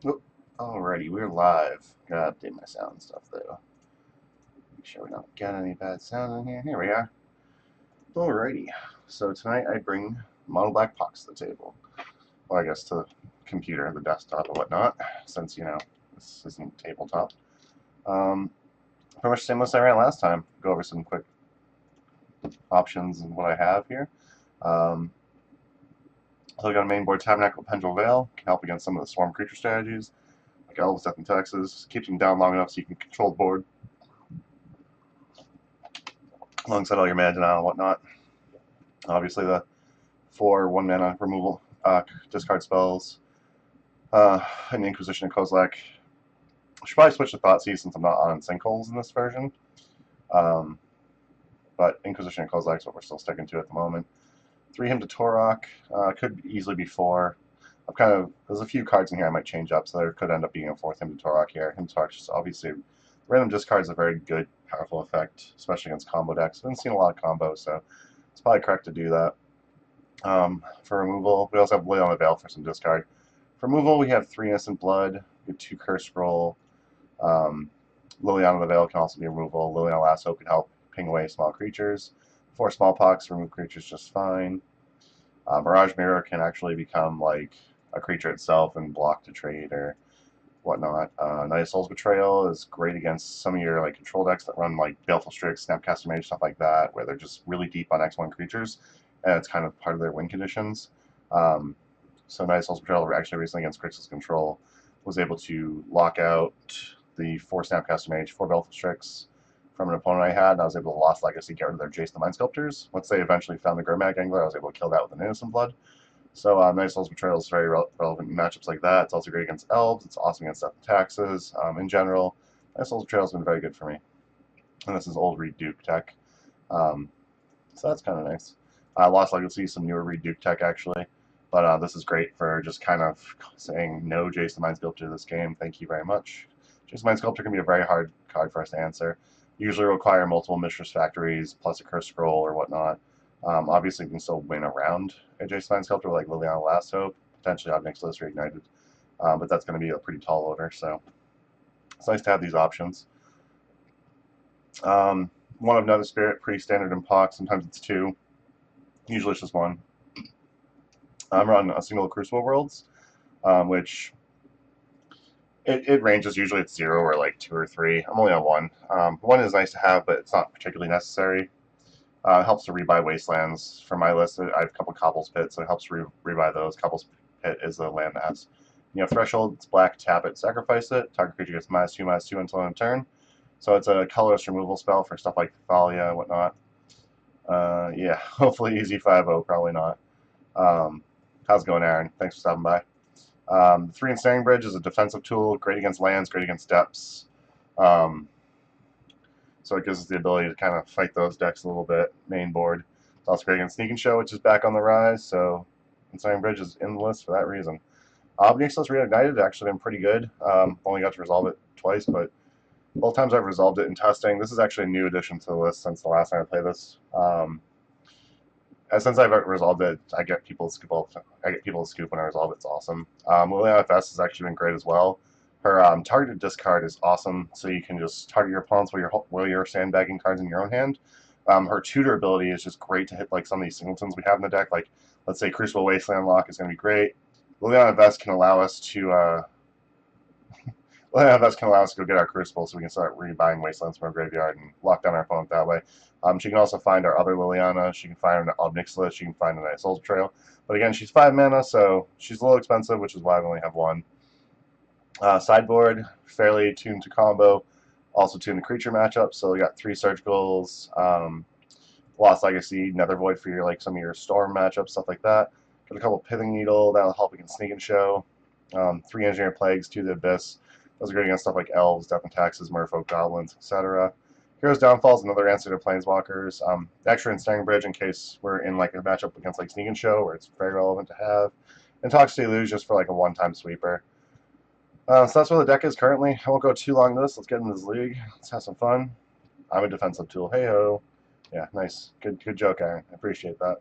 Oop. Alrighty, we're live. Gotta update my sound stuff though. Make sure we don't get any bad sound in here. Here we are. Alrighty. So tonight I bring Mono Black Pox to the table. Well, I guess to the computer, the desktop, and whatnot, since, this isn't tabletop. Um, Pretty much the same list I ran last time. Go over some quick options and what I have here. So I got a main board Tabernacle Pendule Veil. Can help against some of the swarm creature strategies, like Elves, Death and Taxes. Keeps them down long enough so you can control the board alongside all your mana denial and whatnot. Obviously, the 4 1-mana removal discard spells, and Inquisition and Kozilek. I should probably switch to Thoughtseize since I'm not on Sinkholes in this version. But Inquisition and Kozilek is what we're still sticking to at the moment. 3 Hymn to Torok. Could easily be 4. There's a few cards in here I might change up, so there could end up being a 4th Hymn to Torok here. Hymn to Torok is obviously random discard is a very good, powerful effect, especially against combo decks. I haven't seen a lot of combos, so it's probably correct to do that. For removal, we also have Liliana Veil for some discard. For removal, we have 3 Innocent Blood, we have 2 Curse Scroll. Liliana the Veil can also be removal. Liliana Lasso can help ping away small creatures. 4 Smallpox, remove creatures just fine. Mirage Mirror can actually become like a creature itself and block to trade or whatnot. Night of Soul's Betrayal is great against some of your like control decks that run like Baleful Strix, Snapcaster Mage, stuff like that, where they're just really deep on X1 creatures, and it's kind of part of their win conditions. So Night of Soul's Betrayal actually recently against Grixis Control was able to lock out the 4 Snapcaster Mage, 4 Baleful Strix from an opponent I had, and I was able to Lost Legacy, get rid of their Jace the Mind Sculptors. Once they eventually found the Grimag Angler, I was able to kill that with an Innocent Blood. So Night of Soul's Betrayal is very relevant in matchups like that. It's also great against Elves. It's awesome against Death and Taxes. In general, Night of Soul's Betrayal has been very good for me. And this is old Reed Duke tech. So that's kind of nice. Lost Legacy, some newer Reed Duke tech actually. But this is great for just kind of saying no Jace the Mind Sculptor this game. Thank you very much. Jace the Mind Sculptor can be a very hard card for us to answer. Usually require multiple Mistress Factories plus a Curse Scroll or whatnot. Obviously, we can still win around a Jace the Mind Sculptor like Liliana Last Hope, potentially Ob Nixilis Reignited. But that's going to be a pretty tall order, so it's nice to have these options. One of Nether Spirit, pretty standard in POC. Sometimes it's 2. Usually it's just 1. I'm running a single Crucible Worlds, which it ranges. Usually it's 0 or like 2 or 3. I'm only on 1. 1 is nice to have, but it's not particularly necessary. It helps to rebuy Wastelands. For my list, I have a couple Cobble's Pit, so it helps rebuy those. Cobble's Pit is the land that has, Threshold. It's black, tap it, sacrifice it. Target creature gets -2/-2 until end of turn. So it's a colorless removal spell for stuff like Thalia and whatnot. Yeah, hopefully easy 5-0, probably not. How's it going, Aaron? Thanks for stopping by. 3 Ensnaring Bridge is a defensive tool, great against lands, great against depths. So it gives us the ability to kind of fight those decks a little bit. Main board. It's also great against Sneak and Show, which is back on the rise, so Ensnaring Bridge is in the list for that reason. Ob Nixilis Reignited has actually been pretty good. Only got to resolve it twice, but both times I've resolved it in testing. This is actually a new addition to the list since the last time I played this. Since I've resolved it, I get people to scoop when I resolve it. It's awesome. Liliana FS has actually been great as well. Her targeted discard is awesome, so you can just target your opponents while you're sandbagging cards in your own hand. Her tutor ability is just great to hit like some of these singletons we have in the deck. Like, let's say Crucible Wasteland Lock is going to be great. Liliana Vest can allow us to go get our Crucible, so we can start rebuying Wastelands from our graveyard and lock down our opponent that way. She can also find our other Liliana. She can find an Ob Nixilis. She can find a Night of Soul's Betrayal. But again, she's 5 mana, so she's a little expensive, which is why I only have 1. Sideboard, fairly tuned to combo, also tuned to creature matchups. So we got 3 Surgicals, Lost Legacy, Nether Void for your some of your Storm matchups, stuff like that. Got a couple Pithing Needle that'll help against Sneak and Show. 3 Engineered Plagues, 2 the Abyss. Those are great against stuff like Elves, Death and Taxes, Merfolk, Goblins, etc. Hero's Downfall is another answer to Planeswalkers. Extra Ensnaring Bridge in case we're in a matchup against Sneak and Show, where it's very relevant to have. And Toxicity Luge just for a one-time sweeper. So that's where the deck is currently. I won't go too long on this. Let's get into this league. Let's have some fun. I'm a defensive tool. Hey-ho. Yeah, nice. Good joke, Aaron. I appreciate that.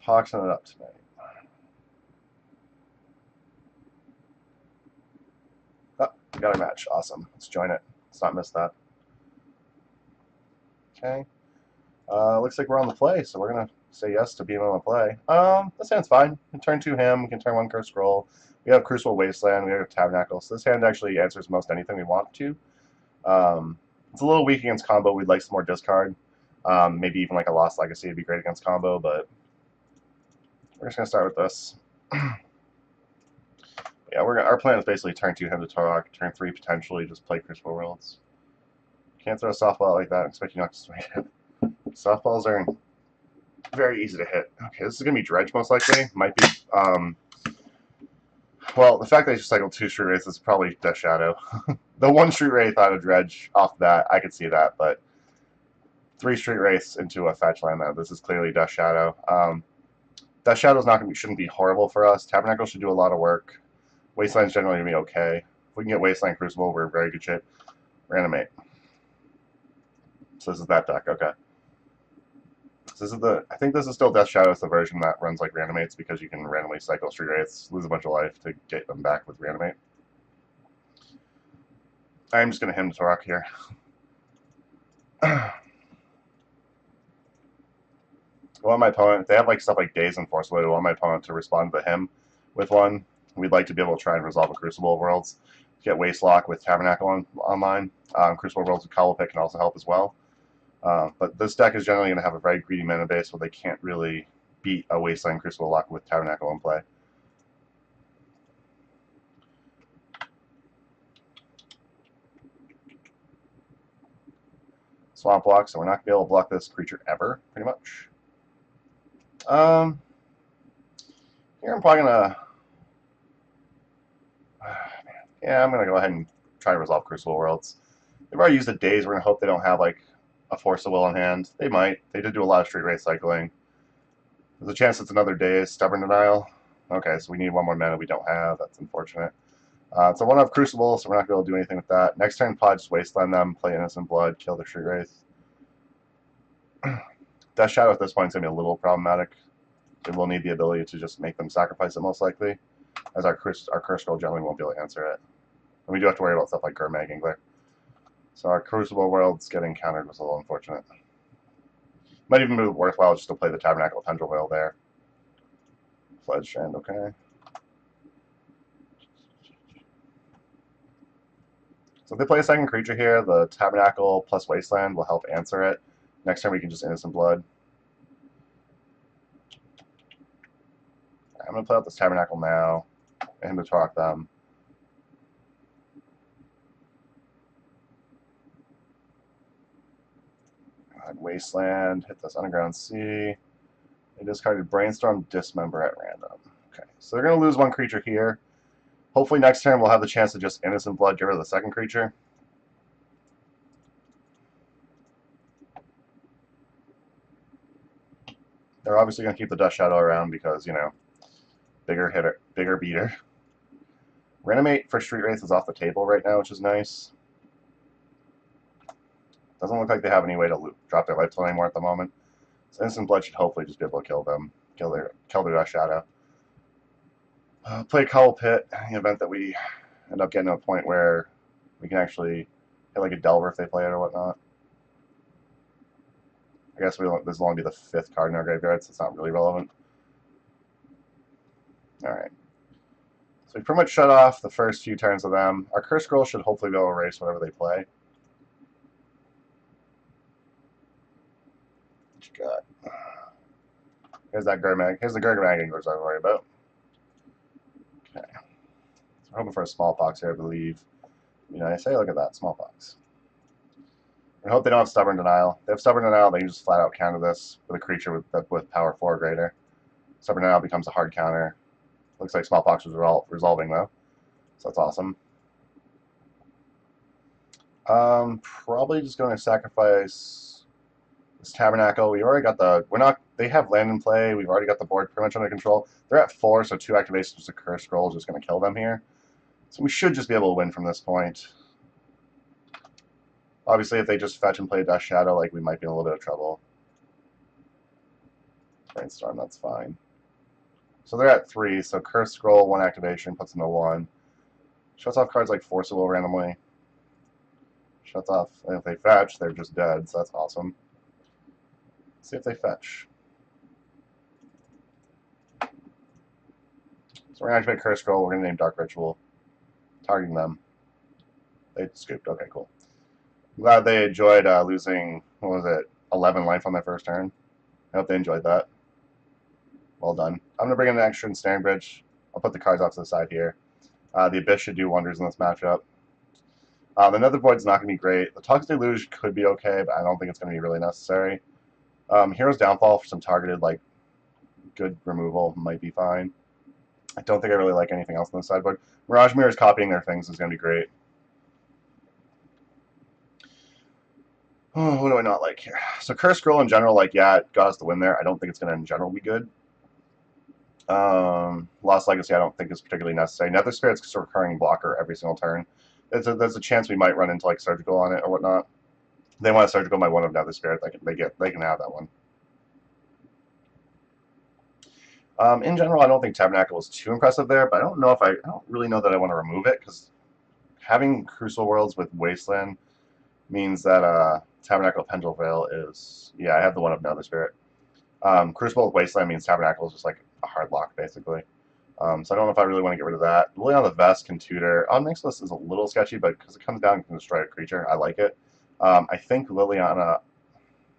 Hawksing it up tonight. Oh, we got a match. Awesome. Let's join it. Let's not miss that. Okay. Looks like we're on the play, so we're gonna say yes to being on the play. This hand's fine. We can turn 2 him. We can turn 1 Cursed Scroll. We have Crucible Wasteland. We have Tabernacle. So this hand actually answers most anything we want to. It's a little weak against combo. We'd like some more discard. Maybe even like a Lost Legacy would be great against combo, but we're just gonna start with this. Yeah, our plan is basically turn 2 him to Torok, turn 3 potentially just play Crucible Worlds. Can't throw a softball like that and expect you not to swing it. Softballs are very easy to hit. Okay, this is going to be Dredge most likely. Might be, well, the fact that I just cycled 2 Street Wraiths is probably Death Shadow. The 1 Street Wraith out of Dredge off that, I could see that, but 3 Street Wraiths into a fetch land, though. This is clearly Death Shadow. Death Shadow's shouldn't be horrible for us. Tabernacle should do a lot of work. Wasteland's generally going to be okay. If we can get Wasteland Crucible, we're in very good shape. Reanimate. So this is that deck, okay. So this is I think this is still Death Shadow. It's the version that runs like Reanimates because you can randomly cycle Street Wraiths, lose a bunch of life to get them back with Reanimate. I'm just going to him to Torok here. I want my opponent, if they have like stuff like Daze and Force Blade, I want my opponent to respond to him with one. We'd like to be able to try and resolve a Crucible of Worlds. Get Wastelock with Tabernacle online. Crucible of Worlds with Cowell Pick can also help as well. But this deck is generally going to have a very greedy mana base where they can't really beat a Wasteland Crucible Lock with Tabernacle in play. Swamp Block, so we're not going to be able to block this creature ever, pretty much. Here I'm probably going to... Yeah, I'm going to go ahead and try to resolve Crucible Worlds. They've already used the Daze. We're going to hope they don't have like a Force of Will in hand. They might. They did do a lot of Street Wraith cycling. There's a chance it's another Daze. Stubborn Denial. Okay, so we need 1 more mana we don't have. That's unfortunate. It's a 1-of Crucible, so we're not going to be able to do anything with that. Next turn, probably just Wasteland them, play Innocent Blood, kill the Street Wraith. Death Shadow at this point is going to be a little problematic. We will need the ability to just make them sacrifice it most likely, as our Cursed Scroll generally won't be able to answer it. And we do have to worry about stuff like Gurmag Angler. So our Crucible Worlds getting countered was a little unfortunate. Might even be worthwhile just to play the Tabernacle Tendril Whale there. Fledged Strand, okay. So if they play a second creature here, the Tabernacle plus Wasteland will help answer it. Next turn we can just Innocent Blood. I'm going to play out this Tabernacle now, get him to Torok them. Wasteland, hit this Underground Sea. They discarded Brainstorm, Dismember at random. Okay, so they're going to lose 1 creature here. Hopefully next turn we'll have the chance to just Innocent Blood, get rid of the second creature. They're obviously going to keep the Death Shadow around because, you know, bigger hitter, bigger beater. Reanimate for Street Wraith is off the table right now, which is nice. Doesn't look like they have any way to drop their life total anymore at the moment. So Innocent Blood should hopefully just be able to kill them, kill their Death Shadow. Play Cowell Pit in the event that we end up getting to a point where we can actually hit like a Delver if they play it or whatnot. I guess this will only be the 5th card in our graveyard, so it's not really relevant. Alright. So we pretty much shut off the first few turns of them. Our Cursed Scroll should hopefully be able to erase whatever they play. What you got? Here's that Gurmag. Here's the Gurmag Anglers I worry about. Okay. So we're hoping for a Smallpox here, I believe. You know, I say, look at that, Smallpox. I hope they don't have Stubborn Denial. If they have Stubborn Denial, they can just flat out counter this with a creature with power 4 or greater. Stubborn Denial becomes a hard counter. Looks like Smallpox was resolving though, so that's awesome. Probably just going to sacrifice this Tabernacle. We already got they have land in play. We've already got the board pretty much under control. They're at 4, so 2 activations to Cursed Scroll is just going to kill them here. So we should just be able to win from this point. Obviously, if they just fetch and play Death Shadow, like, we might be in a little bit of trouble. Brainstorm, that's fine. So they're at 3, so Curse Scroll, 1 activation, puts them to 1. Shuts off cards like Force of Will randomly. Shuts off, and if they fetch, they're just dead, so that's awesome. Let's see if they fetch. So we're going to activate Curse Scroll, we're going to name Dark Ritual. Targeting them. They scooped, okay, cool. I'm glad they enjoyed losing, what was it, 11 life on their first turn. I hope they enjoyed that. Well done. I'm going to bring in an extra Ensnaring Bridge. I'll put the cards off to the side here. The Abyss should do wonders in this matchup. The Nether Void's not going to be great. The Toxic Deluge could be okay, but I don't think it's going to be really necessary. Hero's Downfall for some targeted, like, good removal might be fine. I don't think I really like anything else on the sideboard. Mirage Mirrors copying their things is going to be great. Oh, what do I not like here? So Curse Scroll in general, like, yeah, it got us the win there. I don't think it's going to in general be good. Lost Legacy I don't think is particularly necessary. Nether Spirit's a recurring blocker every single turn. There's a chance we might run into like Surgical on it or whatnot. They want a Surgical by 1 of Nether Spirit. They can have that one. In general, I don't think Tabernacle was too impressive there, but I don't really know that I want to remove it because having Crucible Worlds with Wasteland means that Tabernacle Pendule Veil is, yeah, I have the 1 of Nether Spirit. Crucible with Wasteland means Tabernacle is just like a hard lock basically. So I don't know if I really want to get rid of that. Liliana the Vest can tutor. On Mixed List is a little sketchy, but because it comes down and can destroy a creature, I like it. I think Liliana,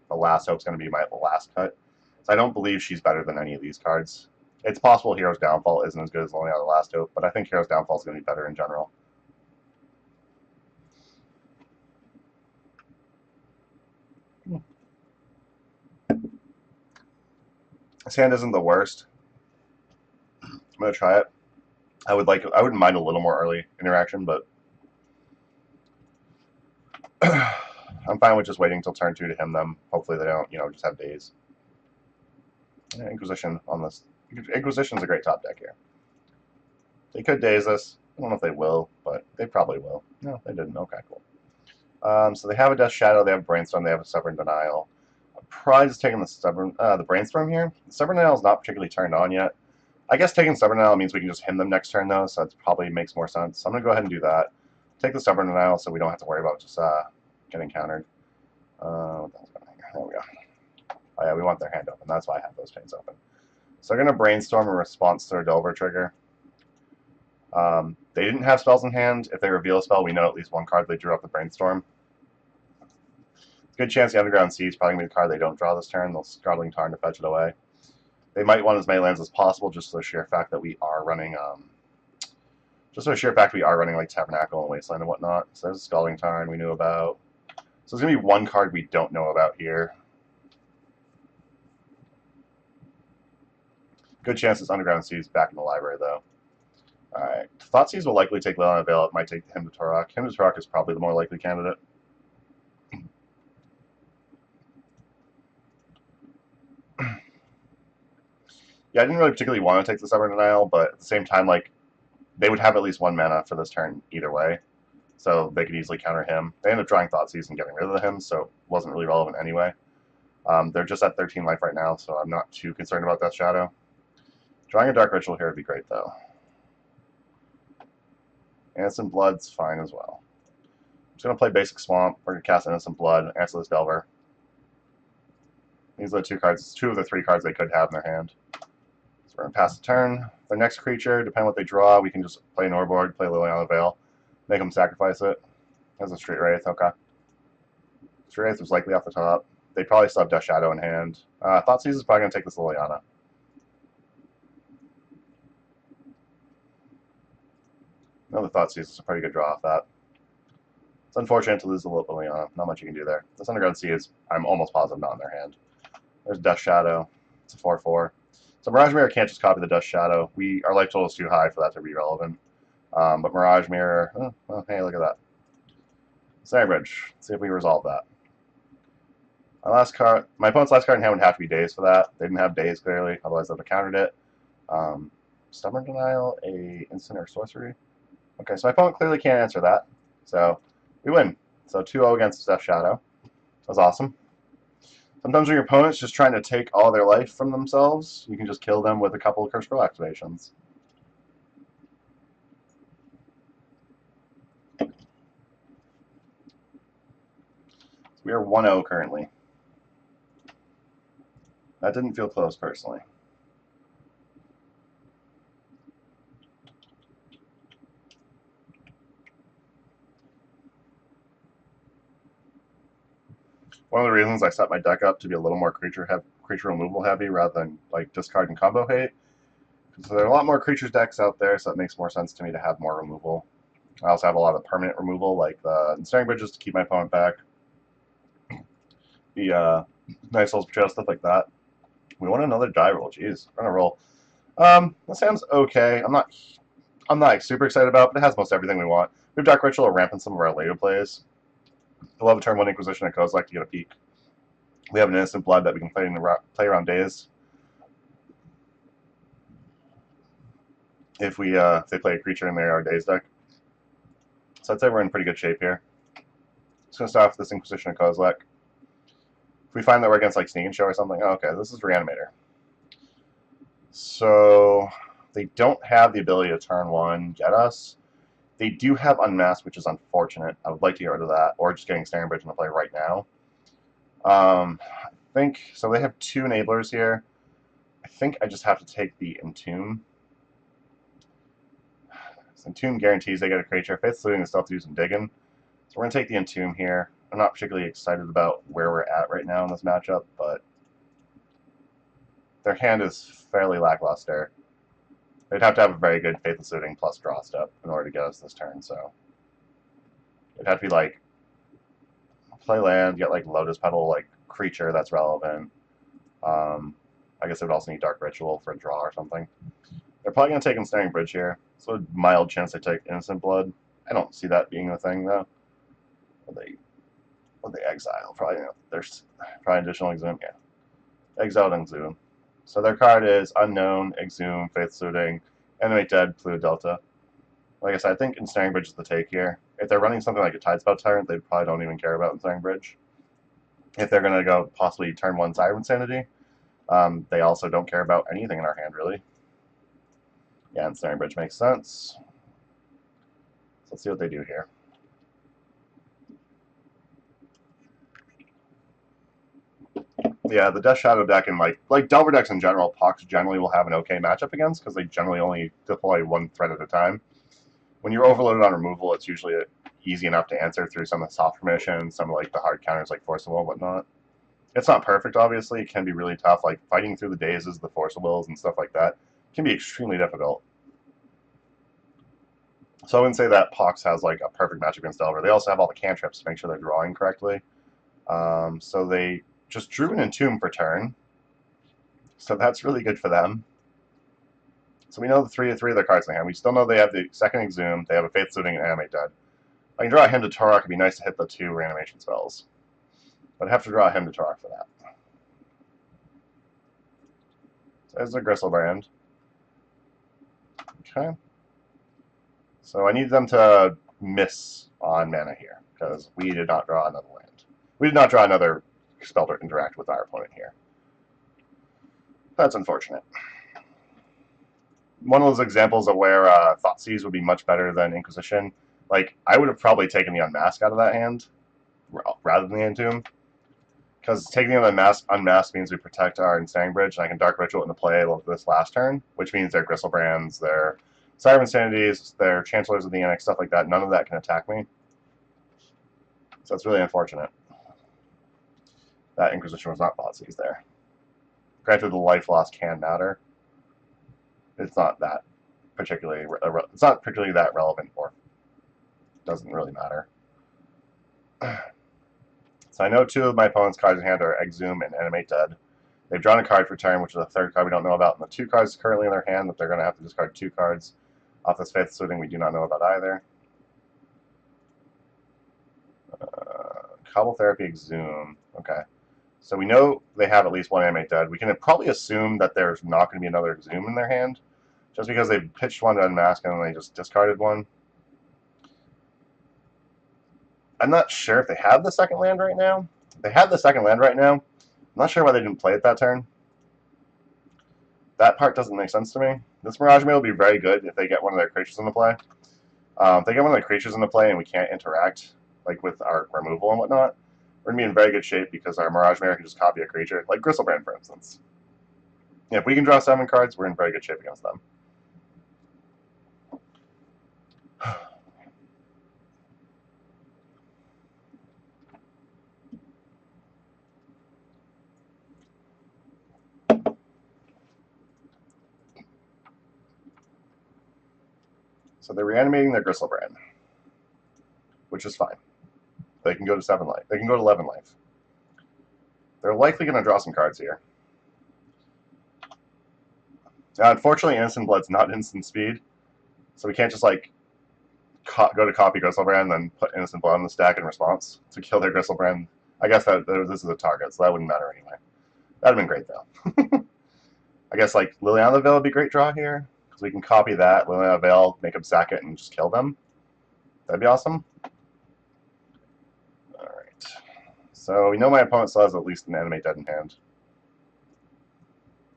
the Last Hope, is going to be my last cut. So I don't believe she's better than any of these cards. It's possible Hero's Downfall isn't as good as Liliana the Last Hope, but I think Hero's Downfall is going to be better in general. This hand isn't the worst. I'm going to try it. I wouldn't mind a little more early interaction, but I'm fine with just waiting until turn 2 to him them. Hopefully they don't, just have days. Yeah, Inquisition on this. Inquisition's a great top deck here. They could daze us. I don't know if they will, but they probably will. No, they didn't. Okay, cool. So they have a Death Shadow, they have a Brainstorm, they have a Stubborn Denial. I'm probably just taking the Brainstorm here. The Stubborn Denial is not particularly turned on yet. I guess taking Stubborn Denial means we can just him them next turn, though, so that probably makes more sense. So I'm going to go ahead and do that. Take the Stubborn Denial so we don't have to worry about just getting countered. There we go. Oh yeah, we want their hand open. That's why I have those chains open. So they're going to Brainstorm in response to their Delver trigger. They didn't have spells in hand. If they reveal a spell, we know at least one card they drew off the Brainstorm. Good chance the Underground Sea is probably going to be the card they don't draw this turn. They'll Startling Tarn to fetch it away. They might want as many lands as possible, just for the sheer fact that we are running, like Tabernacle and Wasteland and whatnot. So there's a Scalding Tarn we knew about. So there's going to be one card we don't know about here. Good chance this Underground Sea is back in the library, though. Alright. Thoughtseize will likely take Liliana Veil. It might take Hymn to Torok. Hymn to Torok is probably the more likely candidate. Yeah, I didn't really particularly want to take the Stubborn Denial, but at the same time, like, they would have at least 1 mana for this turn either way. So they could easily counter him. They ended up drawing Thoughtseize and getting rid of him, so it wasn't really relevant anyway. They're just at 13 life right now, so I'm not too concerned about Death Shadow. Drawing a Dark Ritual here would be great, though. Innocent Blood's fine as well. I'm just going to play Basic Swamp. We're going to cast Innocent Blood, answer this Delver. These are the 2 cards, 2 of the 3 cards they could have in their hand. So we're going to pass the turn. Their next creature, depending on what they draw, we can just play Norborg, play Liliana Veil, make them sacrifice it. There's a Street Wraith, okay. Street Wraith was likely off the top. They probably still have Death Shadow in hand. Thoughtseize is probably going to take this Liliana. Another Thoughtseize is a pretty good draw off that. It's unfortunate to lose the Liliana. Not much you can do there. This Underground Sea is, I'm almost positive, not in their hand. There's Death Shadow. It's a 4/4. So Mirage Mirror can't just copy the Death Shadow. Our life total is too high for that to be relevant. But Mirage Mirror, well, hey, look at that. Ensnaring Bridge. Let's see if we resolve that. My opponent's last card in hand would have to be Daze for that. They didn't have Daze, clearly, otherwise they would have countered it. Stubborn Denial, a instant or sorcery. Okay, so my opponent clearly can't answer that. So we win. So 2-0 against Death Shadow. That was awesome. Sometimes when your opponent's just trying to take all their life from themselves, you can just kill them with a couple of Curse Scroll activations. So we are 1-0 currently. That didn't feel close, personally. One of the reasons I set my deck up to be a little more creature removal heavy rather than like discard and combo hate. So there are a lot more creatures decks out there, so it makes more sense to me to have more removal. I also have a lot of permanent removal, like the Ensnaring Bridges to keep my opponent back. The Night Soul's Betrayal, stuff like that. We want another die roll. Jeez, we're gonna roll. This hand's okay. I'm not like, super excited about, but it has most everything we want. We have Dark Ritual ramping some of our later plays. We'll have a turn 1 Inquisition and Kozilek to get a peek. We have an Innocent Blood that we can play around Daze. If they play a creature in our Daze deck. So I'd say we're in pretty good shape here. Just gonna start off with this Inquisition and Kozilek. If we find that we're against like Sneak and Show or something, oh, okay, this is Reanimator. So they don't have the ability to turn 1 get us. They do have Unmask, which is unfortunate. I would like to get rid of that, or just getting Ensnaring Bridge into play right now. I think so. They have 2 enablers here. I think I just have to take the Entomb. So Entomb guarantees they get a creature. Faith's Looting is still have to do some digging. So we're going to take the Entomb here. I'm not particularly excited about where we're at right now in this matchup, but their hand is fairly lackluster. They'd have to have a very good Faithless Looting plus draw step in order to get us this turn, so it'd have to be like play land, get like Lotus Petal, like creature that's relevant. I guess they would also need Dark Ritual for a draw or something. They're probably going to take Ensnaring Bridge here. So a mild chance they take Innocent Blood. I don't see that being a thing though. Would they exile? Probably, there's probably additional Exhume. Yeah, exile and Exhume. So their card is Unknown, Exhume, Faith's Looting, Animate Dead, Fluid Delta. Like I said, I think Ensnaring Bridge is the take here. If they're running something like a Tidespout Tyrant, they probably don't even care about Ensnaring Bridge. If they're going to go possibly turn 1 Siren Sanity, they also don't care about anything in our hand, really. Yeah, Ensnaring Bridge makes sense. So let's see what they do here. Yeah, the Death Shadow deck and like Delver decks in general, Pox generally will have an okay matchup against because they generally only deploy 1 threat at a time. When you're overloaded on removal, it's usually easy enough to answer through some of the soft permissions, some of like the hard counters like Force of Will and whatnot. It's not perfect, obviously. It can be really tough. Like fighting through the dazes, the Force of Wills, and stuff like that can be extremely difficult. So I wouldn't say that Pox has like a perfect matchup against Delver. They also have all the cantrips to make sure they're drawing correctly. So they just drew an Entomb for turn. So that's really good for them. So we know the three of their cards in hand. We still know they have the second Exhume, they have a Faith's Looting, and Animate Dead. I can draw a Hymn to Torok. It'd be nice to hit the 2 reanimation spells. But I have to draw a Hymn to Torok for that. So there's a Griselbrand. Okay. So I need them to miss on mana here, because we did not draw another land. We did not draw another spell to interact with our opponent here. That's unfortunate. One of those examples of where Thoughtseize would be much better than Inquisition. Like, I would have probably taken the Unmask out of that hand rather than the Entomb. Because taking the Unmask means we protect our Ensnaring Bridge, and I can Dark Ritual into play this last turn, which means their Griselbrands, their Siren Sanities, their Chancellors of the Annex, stuff like that, none of that can attack me. So it's really unfortunate that Inquisition was not Thoughtseize there. Granted, the life loss can matter. It's not that particularly that relevant, or doesn't really matter. So I know 2 of my opponent's cards in hand are Exhume and Animate Dead. They've drawn a card for turn, which is a 3rd card we don't know about, and the 2 cards currently in their hand that they're going to have to discard 2 cards off this Faith's Looting we do not know about either. Cobble Therapy, Exhume. Okay. So we know they have at least 1 Animate Dead. We can probably assume that there's not going to be another Exhume in their hand, just because they've pitched 1 to Unmask and then they just discarded 1. I'm not sure if they have the second land right now. If they have the second land right now, not sure why they didn't play it that turn. That part doesn't make sense to me. This Mirage Mirror will be very good if they get one of their creatures into play. If they get one of the creatures into play and we can't interact like with our removal and whatnot, we're going to be in very good shape because our Mirage Mirror can just copy a creature, like Gristlebrand, for instance. If we can draw 7 cards, we're in very good shape against them. So they're reanimating their Gristlebrand, which is fine. They can go to 7 life. They can go to 11 life. They're likely going to draw some cards here. Now, unfortunately, Innocent Blood's not instant speed, so we can't just like go to copy Gristlebrand and then put Innocent Blood on the stack in response to kill their Gristlebrand. I guess that this is a target, so that wouldn't matter anyway. That'd have been great though. I guess like Liliana Veil would be a great draw here because we can copy that Liliana Veil, make them sack it, and just kill them. That'd be awesome. All right. So we know my opponent still has at least an Animate Dead in hand.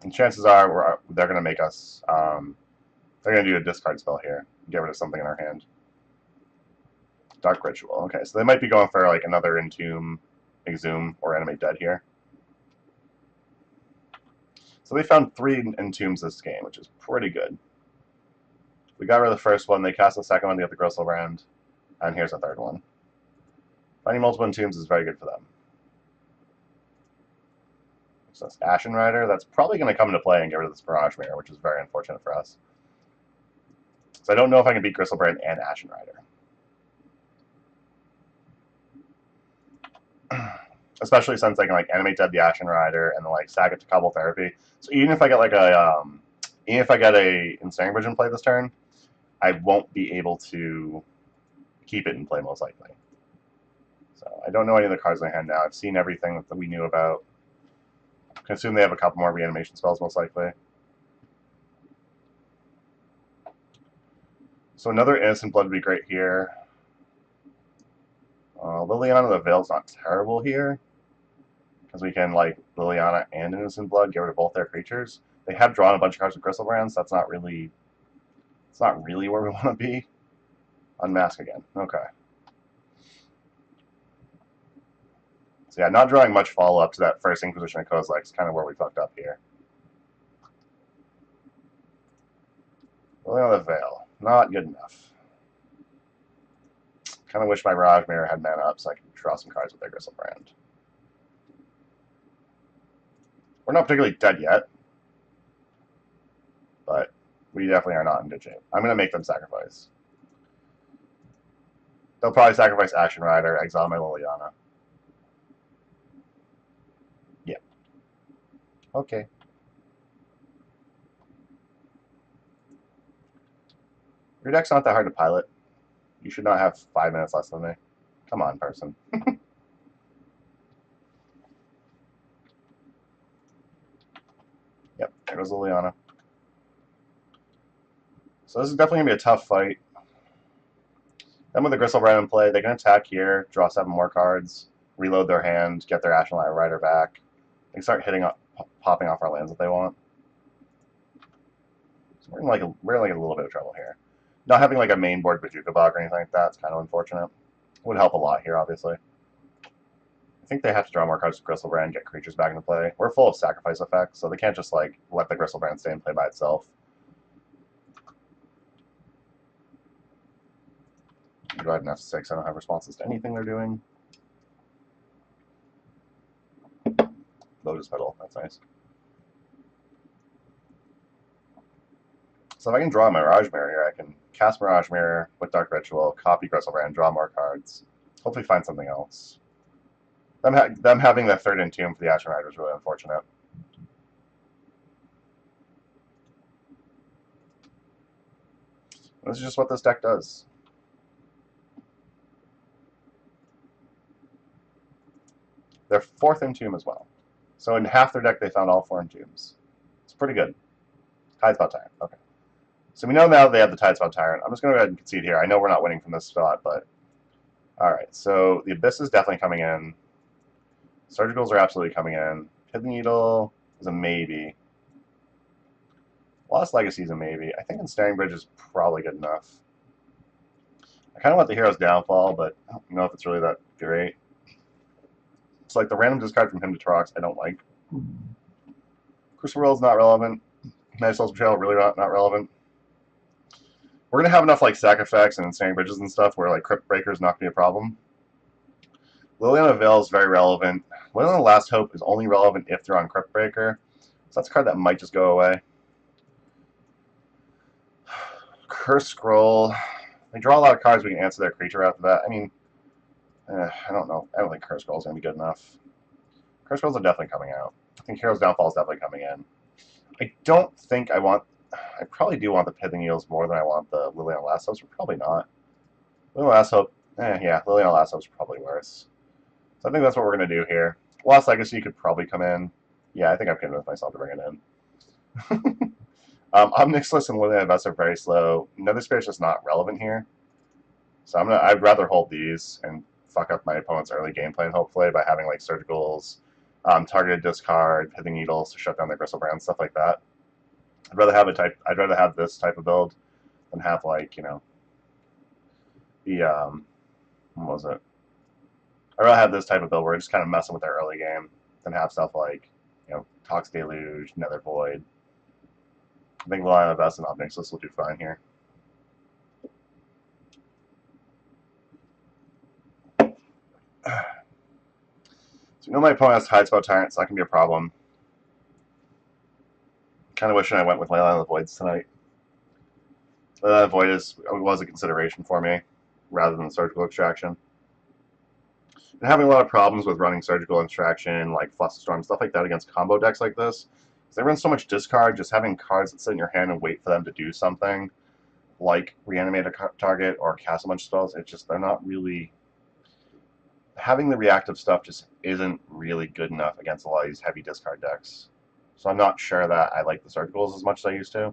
And chances are they're going to make us, they're going to do a discard spell here, get rid of something in our hand. Dark Ritual. Okay, so they might be going for like another Entomb, Exhume, or Animate Dead here. So they found 3 Entombs this game, which is pretty good. We got rid of the first one, they cast the second one, they get the Gristlebrand, and here's the third one. Finding multiple Entombs is very good for them. So that's Ashen Rider. That's probably going to come into play and get rid of this Mirage Mirror, which is very unfortunate for us. So I don't know if I can beat Gristlebrand and Ashen Rider. Especially since I can like Animate Dead the Ashen Rider and then like sack it to Cobble Therapy. So even if I get like a Ensnaring Bridge in play this turn, I won't be able to keep it in play most likely. So I don't know any of the cards in my hand now. I've seen everything that we knew about. I can assume they have a couple more reanimation spells most likely. So another Innocent Blood would be great here. Liliana the Veil's not terrible here, because we can like Liliana and Innocent Blood, get rid of both their creatures. They have drawn a bunch of cards with Gristlebrand, so that's not really, it's not really where we want to be. Unmask again. Okay. So yeah, not drawing much follow-up to that first Inquisition of Kozilek is kind of where we fucked up here. Liliana the Veil. Not good enough. Kind of wish my Mirage Mirror had mana up so I could draw some cards with their Gristlebrand. We're not particularly dead yet, but we definitely are not in good shape. I'm going to make them sacrifice. They'll probably sacrifice Ashen Rider, exile my Liliana. Yeah. Okay. Your deck's not that hard to pilot. You should not have 5 minutes less than me. Come on, person. Yep, there goes Liliana. So this is definitely going to be a tough fight. Then with the Gristlebrand in play, they can attack here, draw 7 more cards, reload their hand, get their Ashen Rider back. They can start hitting up, popping off our lands if they want. So we're in like a little bit of trouble here. Not having like a main board Bojuka Bog or anything like that is kind of unfortunate. Would help a lot here, obviously. I think they have to draw more cards with Gristlebrand, get creatures back into play. We're full of sacrifice effects, so they can't just like let the Gristlebrand stay in play by itself. Go ahead and F6. I don't have responses to anything they're doing. Lotus Petal, that's nice. So if I can draw my Mirage Mirror here, I can cast Mirage Mirror with Dark Ritual, copy Gristlebrand, draw more cards, hopefully find something else. Them having that third Entomb for the Ashen Rider is really unfortunate. This is just what this deck does. Their 4th Entomb as well. So in half their deck, they found all 4 Entombs. It's pretty good. Tidespout Tyrant. Okay. So we know now they have the Tidespout Tyrant. I'm just going to go ahead and concede here. I know we're not winning from this spot, but... Alright, so the Abyss is definitely coming in. Surgicals are absolutely coming in. Pithing Needle is a maybe. Lost Legacy is a maybe. I think Ensnaring Bridge is probably good enough. I kind of want the Hero's Downfall, but I don't know if it's really that great. It's like the random discard from Hymn to Torox I don't like. Crucible World's not relevant. Night Soul's Betrayal really not relevant. We're going to have enough like stack effects and Ensnaring Bridges and stuff where like Crypt Breaker is not going to be a problem. Liliana Veil is very relevant. Liliana Last Hope is only relevant if they're on Crypt Breaker. So that's a card that might just go away. Curse Scroll. They draw a lot of cards, we can answer their creature after that. I mean, I don't know. I don't think Curse Scroll is going to be good enough. Curse Scrolls are definitely coming out. I think Hero's Downfall is definitely coming in. I don't think I want... I probably do want the Pithing Needles more than I want the Liliana Last Hope, but probably not. Liliana Last Hope... yeah, Liliana Last Hope is probably worse. So I think that's what we're going to do here. Lost Legacy could probably come in. Yeah, I think I've convinced myself to bring it in. Omnixilus and Liliana Vest are very slow. Nether Spirit's just not relevant here. So I'd rather hold these and fuck up my opponent's early game plan, hopefully, by having like Surgicals, targeted discard, Pithing Needles to shut down their Gristlebrand, stuff like that. I'd rather have this type of build than have like, you know, the what was it? I'd rather have this type of build where we're just kind of messing with their early game than have stuff like, you know, Tox Deluge, Nether Void. I think Liliana Vest and Omnixilus will do fine here. So you know my opponent has Tidespell Tyrant, so that can be a problem. Kind of wishing I went with Leyline of the Voids tonight. Leyline of the Void was a consideration for me, rather than Surgical Extraction. And having a lot of problems with running Surgical Extraction, like Flusterstorm, stuff like that against combo decks like this. Because they run so much discard, just having cards that sit in your hand and wait for them to do something, like reanimate a target or cast a bunch of spells, it's just, they're not really... Having the reactive stuff just isn't really good enough against a lot of these heavy discard decks. So I'm not sure that I like the Surgicals as much as I used to.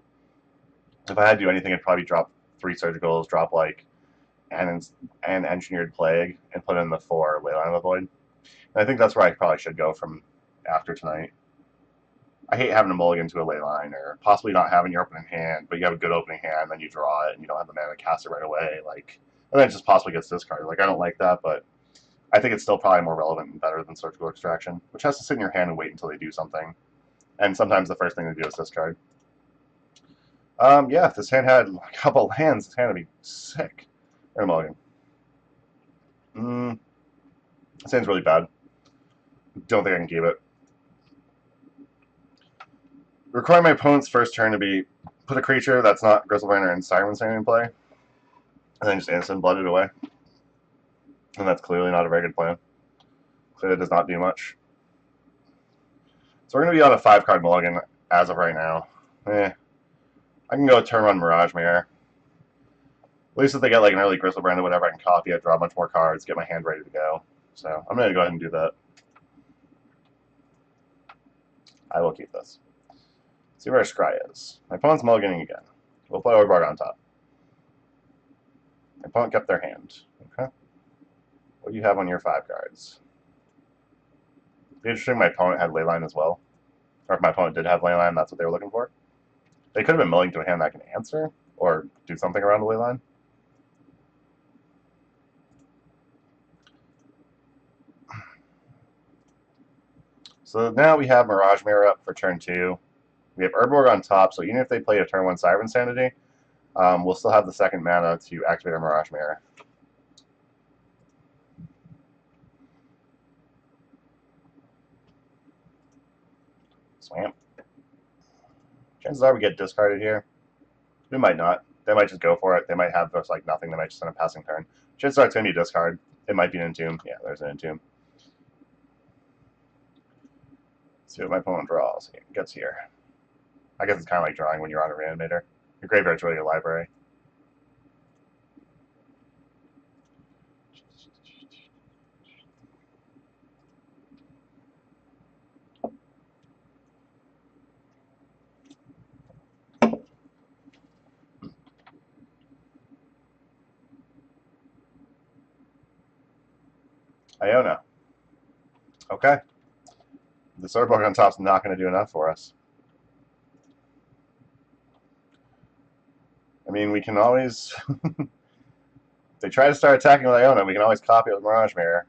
If I had to do anything, I'd probably drop 3 Surgicals, drop like an Engineered Plague, and put in the 4 Leyline of the Void. And I think that's where I probably should go from after tonight. I hate having a mulligan to a Leyline, or possibly not having your opening hand, but you have a good opening hand, then you draw it, and you don't have the mana to cast it right away. Like, and then it just possibly gets discarded. Like, I don't like that, but I think it's still probably more relevant and better than Surgical Extraction, which has to sit in your hand and wait until they do something. And sometimes the first thing they do is discard. Yeah, if this hand had a couple of hands, this hand would be sick. Or a mulligan. This hand's really bad. Don't think I can keep it. Require my opponent's first turn to be put a creature that's not Gristlebrand and Siren Sand in play, and then just instant blood it away. And that's clearly not a very good plan. Clearly does not do much. So we're going to be on a 5-card mulligan as of right now. I can go turn 1 Mirage Mirror. At least if they get like an early Gristlebrand or whatever, I can copy it, draw a bunch more cards, get my hand ready to go. So I'm going to go ahead and do that. I will keep this. See where our Scry is. My opponent's mulliganing again. We'll play Overboard on top. My opponent kept their hand. Okay. What do you have on your 5 cards? It'd be interesting if my opponent had Leyline as well. Or if my opponent did have Leyline, that's what they were looking for. They could have been mulling to a hand that can answer, or do something around the Leyline. So now we have Mirage Mirror up for turn 2. We have Urborg on top, so even if they play a turn 1 Siren Sanity, we'll still have the second mana to activate our Mirage Mirror. Swamp. Chances are we get discarded here. We might not. They might just go for it. They might have just like nothing. They might just end up passing turn. Chances are it's going to be a discard. It might be an Entomb. Yeah, there's an Entomb. See what my opponent draws. Gets here. I guess it's kind of like drawing when you're on a Reanimator. Your graveyard's really your library. Iona. Okay. The Swordbook on top's not going to do enough for us. I mean, we can always... if they try to start attacking with Iona, we can always copy it with Mirage Mirror.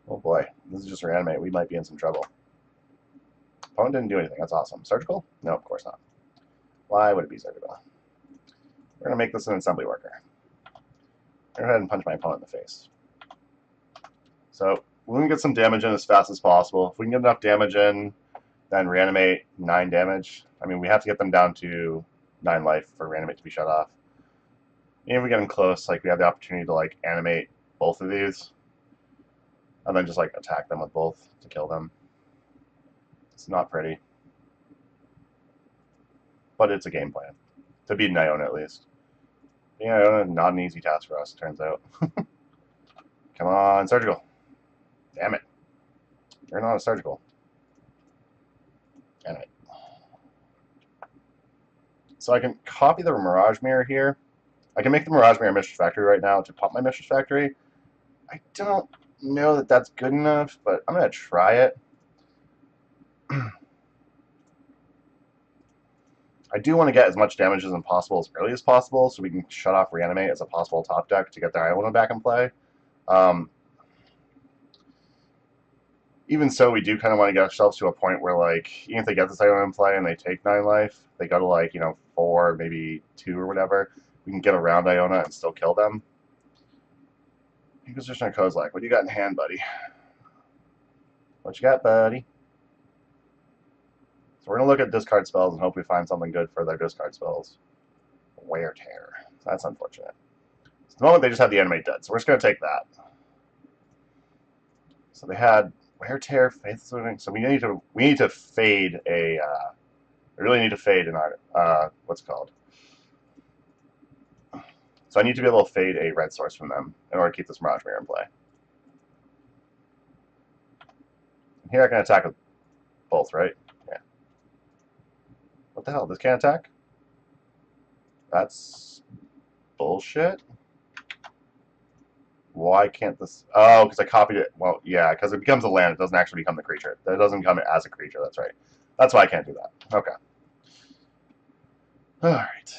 Oh boy, this is just reanimate. We might be in some trouble. Opponent didn't do anything. That's awesome. Surgical? No, of course not. Why would it be surgical? We're going to make this an assembly worker. Go ahead and punch my opponent in the face. So we can get some damage in as fast as possible. If we can get enough damage in, then reanimate 9 damage. I mean, we have to get them down to 9 life for reanimate to be shut off. Even if we get them close, like we have the opportunity to like animate both of these, and then just like attack them with both to kill them. It's not pretty, but it's a game plan to beat an Iona at least. Yeah, Iona, not an easy task for us, it turns out. Come on, surgical. Damn it. You're not a surgical. Damn it. So I can copy the Mirage Mirror here. I can make the Mirage Mirror Mistress Factory right now to pop my Mistress Factory. I don't know that that's good enough, but I'm going to try it. I do want to get as much damage as possible as early as possible so we can shut off Reanimate as a possible top deck to get their Iona back in play. Even so, we do kind of want to get ourselves to a point where, like, even if they get this Iona in play and they take 9 life, they go to, like, 4, maybe 2 or whatever, we can get around Iona and still kill them. Inquisition of Kozilek, what do you got in hand, buddy? What you got, buddy? So we're going to look at discard spells and hope we find something good for their discard spells. Wear Tear. So that's unfortunate. So at the moment, they just have the Animate dead, so we're just going to take that. So they had Wear Tear, Faithless Looting. So we need to fade a. I really need to fade an what's it called? So I need to be able to fade a red source from them in order to keep this Mirage Mirror in play. And here I can attack with both, right? Yeah. What the hell? This can't attack? That's bullshit. Why can't this... Oh, because I copied it. Well, yeah, because it becomes a land. It doesn't actually become the creature. It doesn't come as a creature. That's right. That's why I can't do that. Okay. Alright.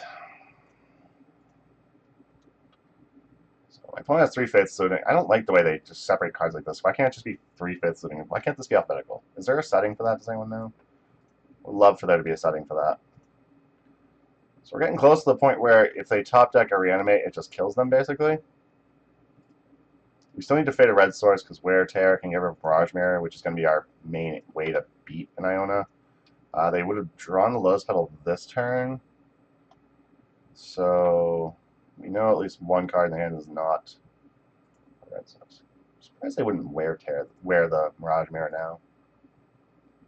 So my opponent has 3 Faithless Looting. I don't like the way they just separate cards like this. Why can't it just be 3 Faithless Looting? Why can't this be alphabetical? Is there a setting for that? Does anyone know? Would love for there to be a setting for that. So we're getting close to the point where if they top deck or reanimate, it just kills them, basically. We still need to fade a red source because Wear Tear can give her Mirage Mirror, which is going to be our main way to beat an Iona. They would have drawn the Lotus Petal this turn. So we know at least one card in the hand is not a red source. I'm surprised they wouldn't wear the Mirage Mirror now.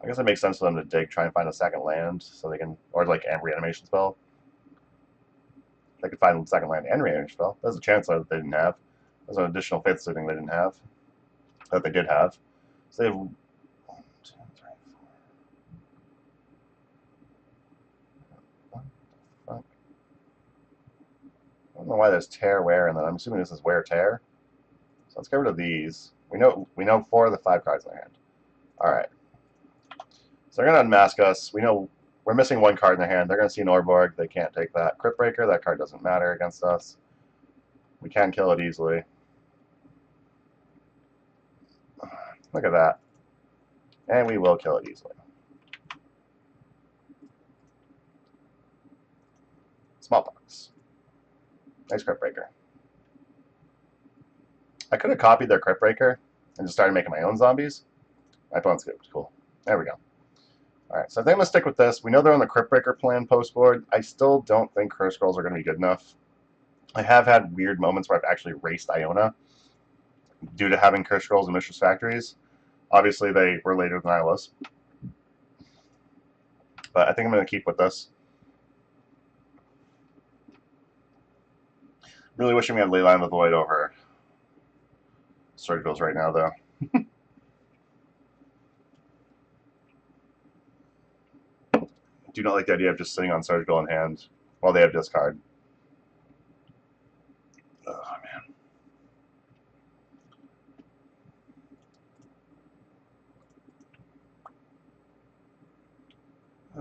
I guess it makes sense for them to dig, try and find a second land so they can, or like a reanimation spell. They could find a second land and reanimation spell. There's a chance that they didn't have. There's an additional Faithless Looting they didn't have. That they did have. So they have 1, 2, 3, 4. What the fuck? I don't know why there's Tear, Wear, and then I'm assuming this is Wear, Tear. So let's get rid of these. We know 4 of the 5 cards in their hand. Alright. So they're going to unmask us. We know we're missing 1 card in their hand. They're going to see Norborg. They can't take that. Crypt Breaker, that card doesn't matter against us. We can kill it easily. Look at that. And we will kill it easily. Smallpox. Nice Crypt Breaker. I could have copied their Crypt Breaker and just started making my own zombies. My opponent's good. Cool. There we go. Alright, so I think I'm going to stick with this. We know they're on the Crypt Breaker plan post board. I still don't think Curse Scrolls are going to be good enough. I have had weird moments where I've actually raced Iona due to having Curse Scrolls and Mistress Factories. Obviously, they were later than I was. But I think I'm going to keep with this. Really wishing we had Leyline of the Void over Surgicals right now, though. I do not like the idea of just sitting on Surgical in hand while they have discard. Oh, man.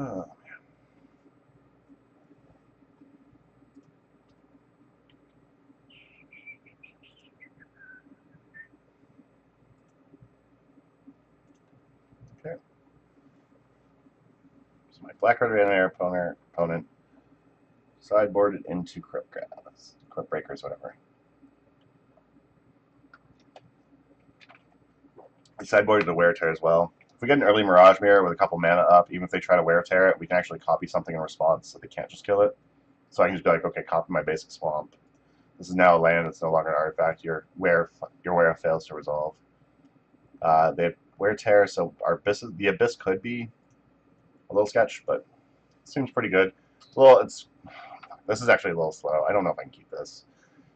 Oh. Okay. So my Black Red Reanimator opponent sideboarded into Cryptgrass, Crypt Breakers, whatever. He sideboarded the Wear Tear as well. If we get an early Mirage Mirror with a couple mana up, even if they try to Wear Tear it, we can actually copy something in response so they can't just kill it. So I can just be like, okay, copy my basic swamp. This is now a land, it's no longer an artifact. Your Wear fails to resolve. They have Wear Tear, so the Abyss could be a little sketch, but it seems pretty good. Well, this is actually a little slow. I don't know if I can keep this.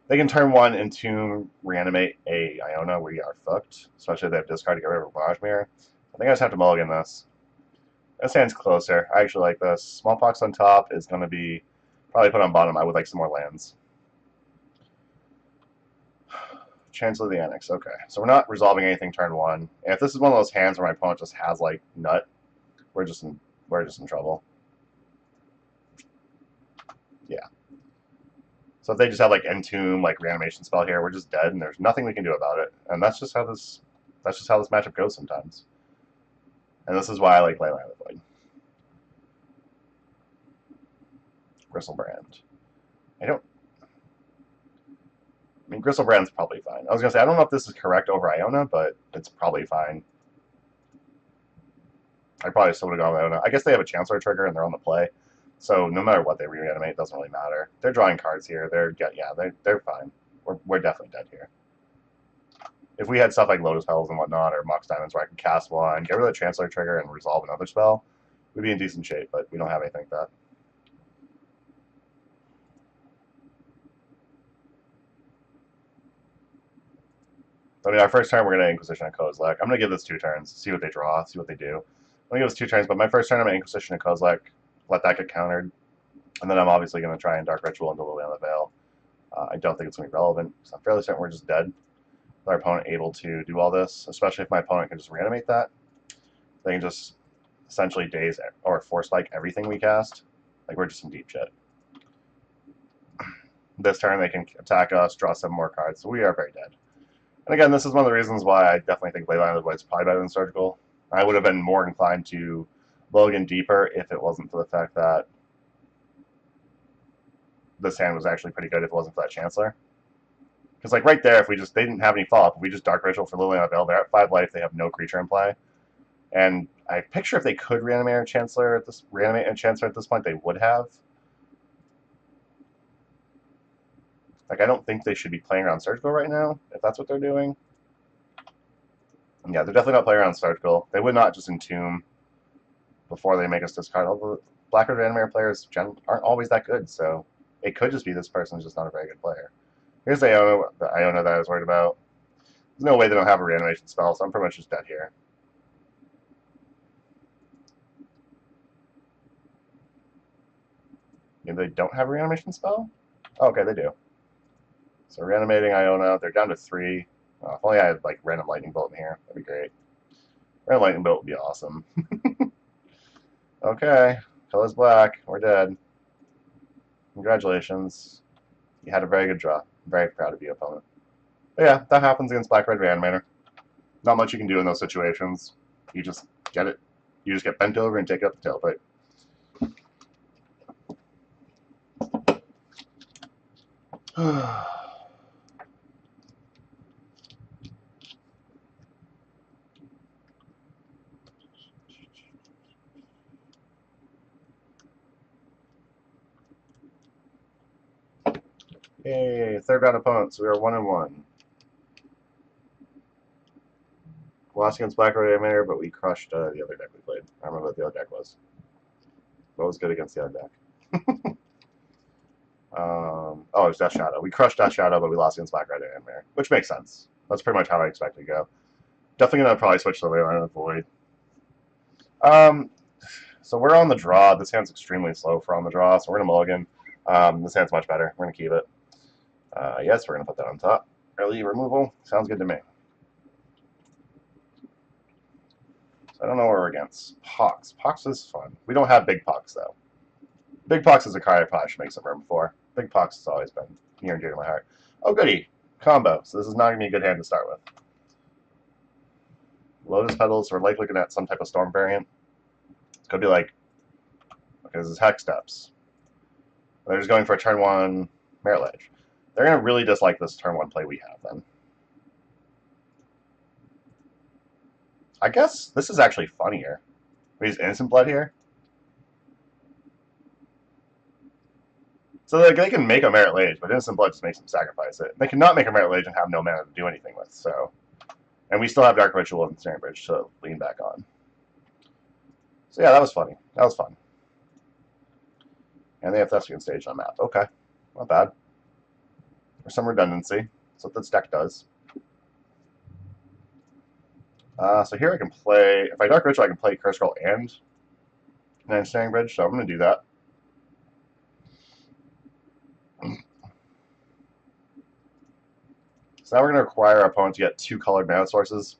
They can turn one into reanimate a Iona. We are fucked, especially if they have discard to get rid of a Mirage Mirror. I think I just have to mulligan this. This hand's closer. I actually like this. Smallpox on top is going to be probably put on bottom. I would like some more lands. Chancellor of the Annex. Okay, so we're not resolving anything turn one. And if this is one of those hands where my opponent just has like nut, we're just in trouble. Yeah. So if they just have like Entomb, like reanimation spell here, we're just dead, and there's nothing we can do about it. And that's just how this matchup goes sometimes. And this is why I like Leyline of the Void. Gristlebrand. I mean, Gristlebrand's probably fine. I was gonna say I don't know if this is correct over Iona, but it's probably fine. I probably still would have gone with Iona. I guess they have a Chancellor trigger and they're on the play. So no matter what they reanimate, it doesn't really matter. They're drawing cards here. They're fine. We're definitely dead here. If we had stuff like Lotus Petals and whatnot, or Mox Diamonds, where I can cast one, get rid of the Chancellor trigger, and resolve another spell, we'd be in decent shape. But we don't have anything like that. I mean, our first turn, we're going to Inquisition and Kozilek. I'm going to give this 2 turns, see what they draw, see what they do. I'm going to give this 2 turns, but my first turn, I'm going to Inquisition and Kozilek, let that get countered. And then I'm obviously going to try and Dark Ritual into Liliana the Veil. I don't think it's going to be relevant, because I'm fairly certain we're just dead. With our opponent able to do all this, especially if my opponent can just reanimate that. They can just essentially daze or Force Spike everything we cast. Like, we're just in deep shit. This turn, they can attack us, draw 7 more cards, so we are very dead. And again, this is one of the reasons why I definitely think Leyline of the Void is probably better than Surgical. I would have been more inclined to mulligan deeper if it wasn't for the fact that this hand was actually pretty good if it wasn't for that Chancellor. Because like right there, if they didn't have any follow-up, if we just Dark Ritual for Liliana Veil, they're at 5 life, they have no creature in play. And I picture if they could reanimate a Chancellor at this point, they would have. Like, I don't think they should be playing around Surgical right now, if that's what they're doing. And yeah, they're definitely not playing around Surgical. They would not just Entomb before they make us discard. Although Black Red Reanimator players aren't always that good, so it could just be this person's just not a very good player. Here's the Iona that I was worried about. There's no way they don't have a reanimation spell, so I'm pretty much just dead here. Maybe they don't have a reanimation spell? Oh, okay, they do. So reanimating Iona, they're down to 3. If only I had like random lightning bolt in here, that'd be great. Random lightning bolt would be awesome. Okay, color's black. We're dead. Congratulations. You had a very good draw. I'm very proud of you, opponent. But yeah, that happens against Black Red Reanimator. Not much you can do in those situations. You just get it. You just get bent over and take it up the tailpipe. Yay, 3rd round opponents. We are 1-1. Lost against Black Red Reanimator, but we crushed the other deck we played. I don't remember what the other deck was. What was good against the other deck? Oh, it was Death Shadow. We crushed Death Shadow, but we lost against Black Red Reanimator, which makes sense. That's pretty much how I expect it to go. Definitely going to probably switch to Leyline of the Void. So we're on the draw. This hand's extremely slow for on the draw, so we're going to mulligan. This hand's much better. We're going to keep it. Yes, we're going to put that on top. Early removal. Sounds good to me. So I don't know what we're against. Pox. Pox is fun. We don't have Big Pox, though. Big Pox is a card I probably should make some room for. Big Pox has always been near and dear to my heart. Oh, goody. Combo. So this is not going to be a good hand to start with. Lotus Petals, we're likely looking at some type of Storm variant. It's going to be like, okay, this is Hex Steps. They're just going for a turn 1 Merit Ledge. They're going to really dislike this turn 1 play we have, then. I guess this is actually funnier. We use Innocent Blood here. So they can make a Merit Lage, but Innocent Blood just makes them sacrifice it. They cannot make a Merit Lage and have no mana to do anything with, so... And we still have Dark Ritual and Ensnaring Bridge to lean back on. So yeah, that was funny. That was fun. And they have Thespian Stage on map. Okay. Not bad. There's some redundancy. That's what this deck does. So here I can play... If I Dark Ritual, I can play Curse Scroll and an Ensnaring Bridge, so I'm going to do that. So now we're going to require our opponent to get 2 colored mana sources,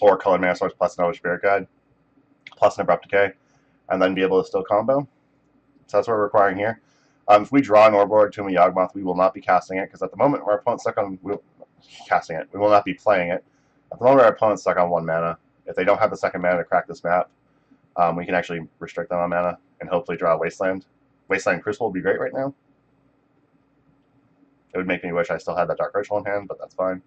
or colored mana source plus another Spirit Guide, plus an Abrupt Decay, and then be able to still combo. So that's what we're requiring here. If we draw an Orborg, Tomb of Yawgmoth, we will not be casting it, because at the moment our opponent's stuck on casting it. We will not be playing it. At the moment our opponent's stuck on 1 mana. If they don't have the second mana to crack this map, we can actually restrict them on mana and hopefully draw a Wasteland. Wasteland Crucible would be great right now. It would make me wish I still had that Dark Ritual in hand, but that's fine.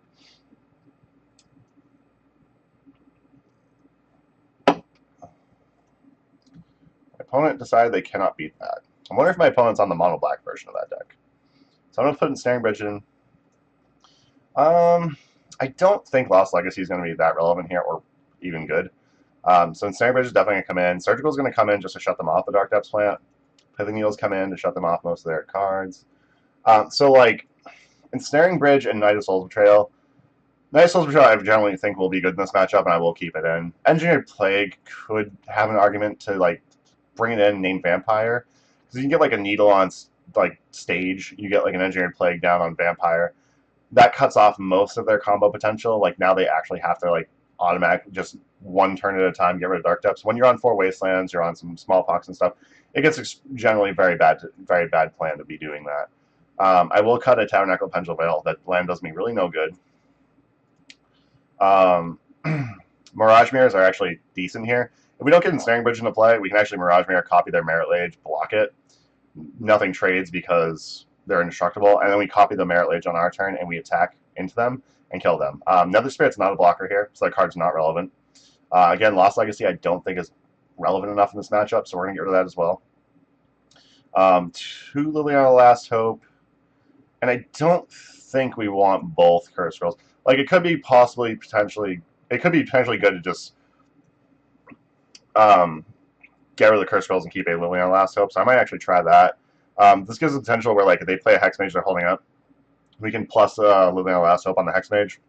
My opponent decided they cannot beat that. I wonder if my opponent's on the mono black version of that deck. So I'm going to put Ensnaring Bridge in. I don't think Lost Legacy is going to be that relevant here, or even good. So Ensnaring Bridge is definitely going to come in. Surgical is going to come in just to shut them off the Dark Depths plant. Pithing Needles come in to shut them off most of their cards. So, like, Ensnaring Bridge and Night of Soul's Betrayal. Night of Soul's Betrayal I generally think will be good in this matchup, and I will keep it in. Engineered Plague could have an argument to, like, bring it in, name Vampire. Because you can get, like, a Needle on, like, stage. You get, like, an Engineered Plague down on Vampire. That cuts off most of their combo potential. Like, now they actually have to, like, automatic, just 1 turn at a time, get rid of Dark Depths. When you're on 4 Wastelands, you're on some Smallpox and stuff, it gets generally very bad plan to be doing that. I will cut a Tabernacle Pendulum Veil. That land does me really no good. Mirage Mirrors are actually decent here. If we don't get Ensnaring Bridge into play, we can actually Mirage Mirror, copy their Merit Lage, block it. Nothing trades because they're indestructible, and then we copy the Merit Lage on our turn, and we attack into them and kill them. Nether Spirit's not a blocker here, so that card's not relevant. Again, Lost Legacy I don't think is relevant enough in this matchup, so we're going to get rid of that as well. 2 Liliana Last Hope. And I don't think we want both Curse Scrolls. Like, it could be potentially good to just get rid of the Curse Scrolls and keep a Liliana Last Hope. So I might actually try that. This gives the potential where, like, if they play a Hex Mage they're holding up, we can plus Liliana Last Hope on the Hex Mage.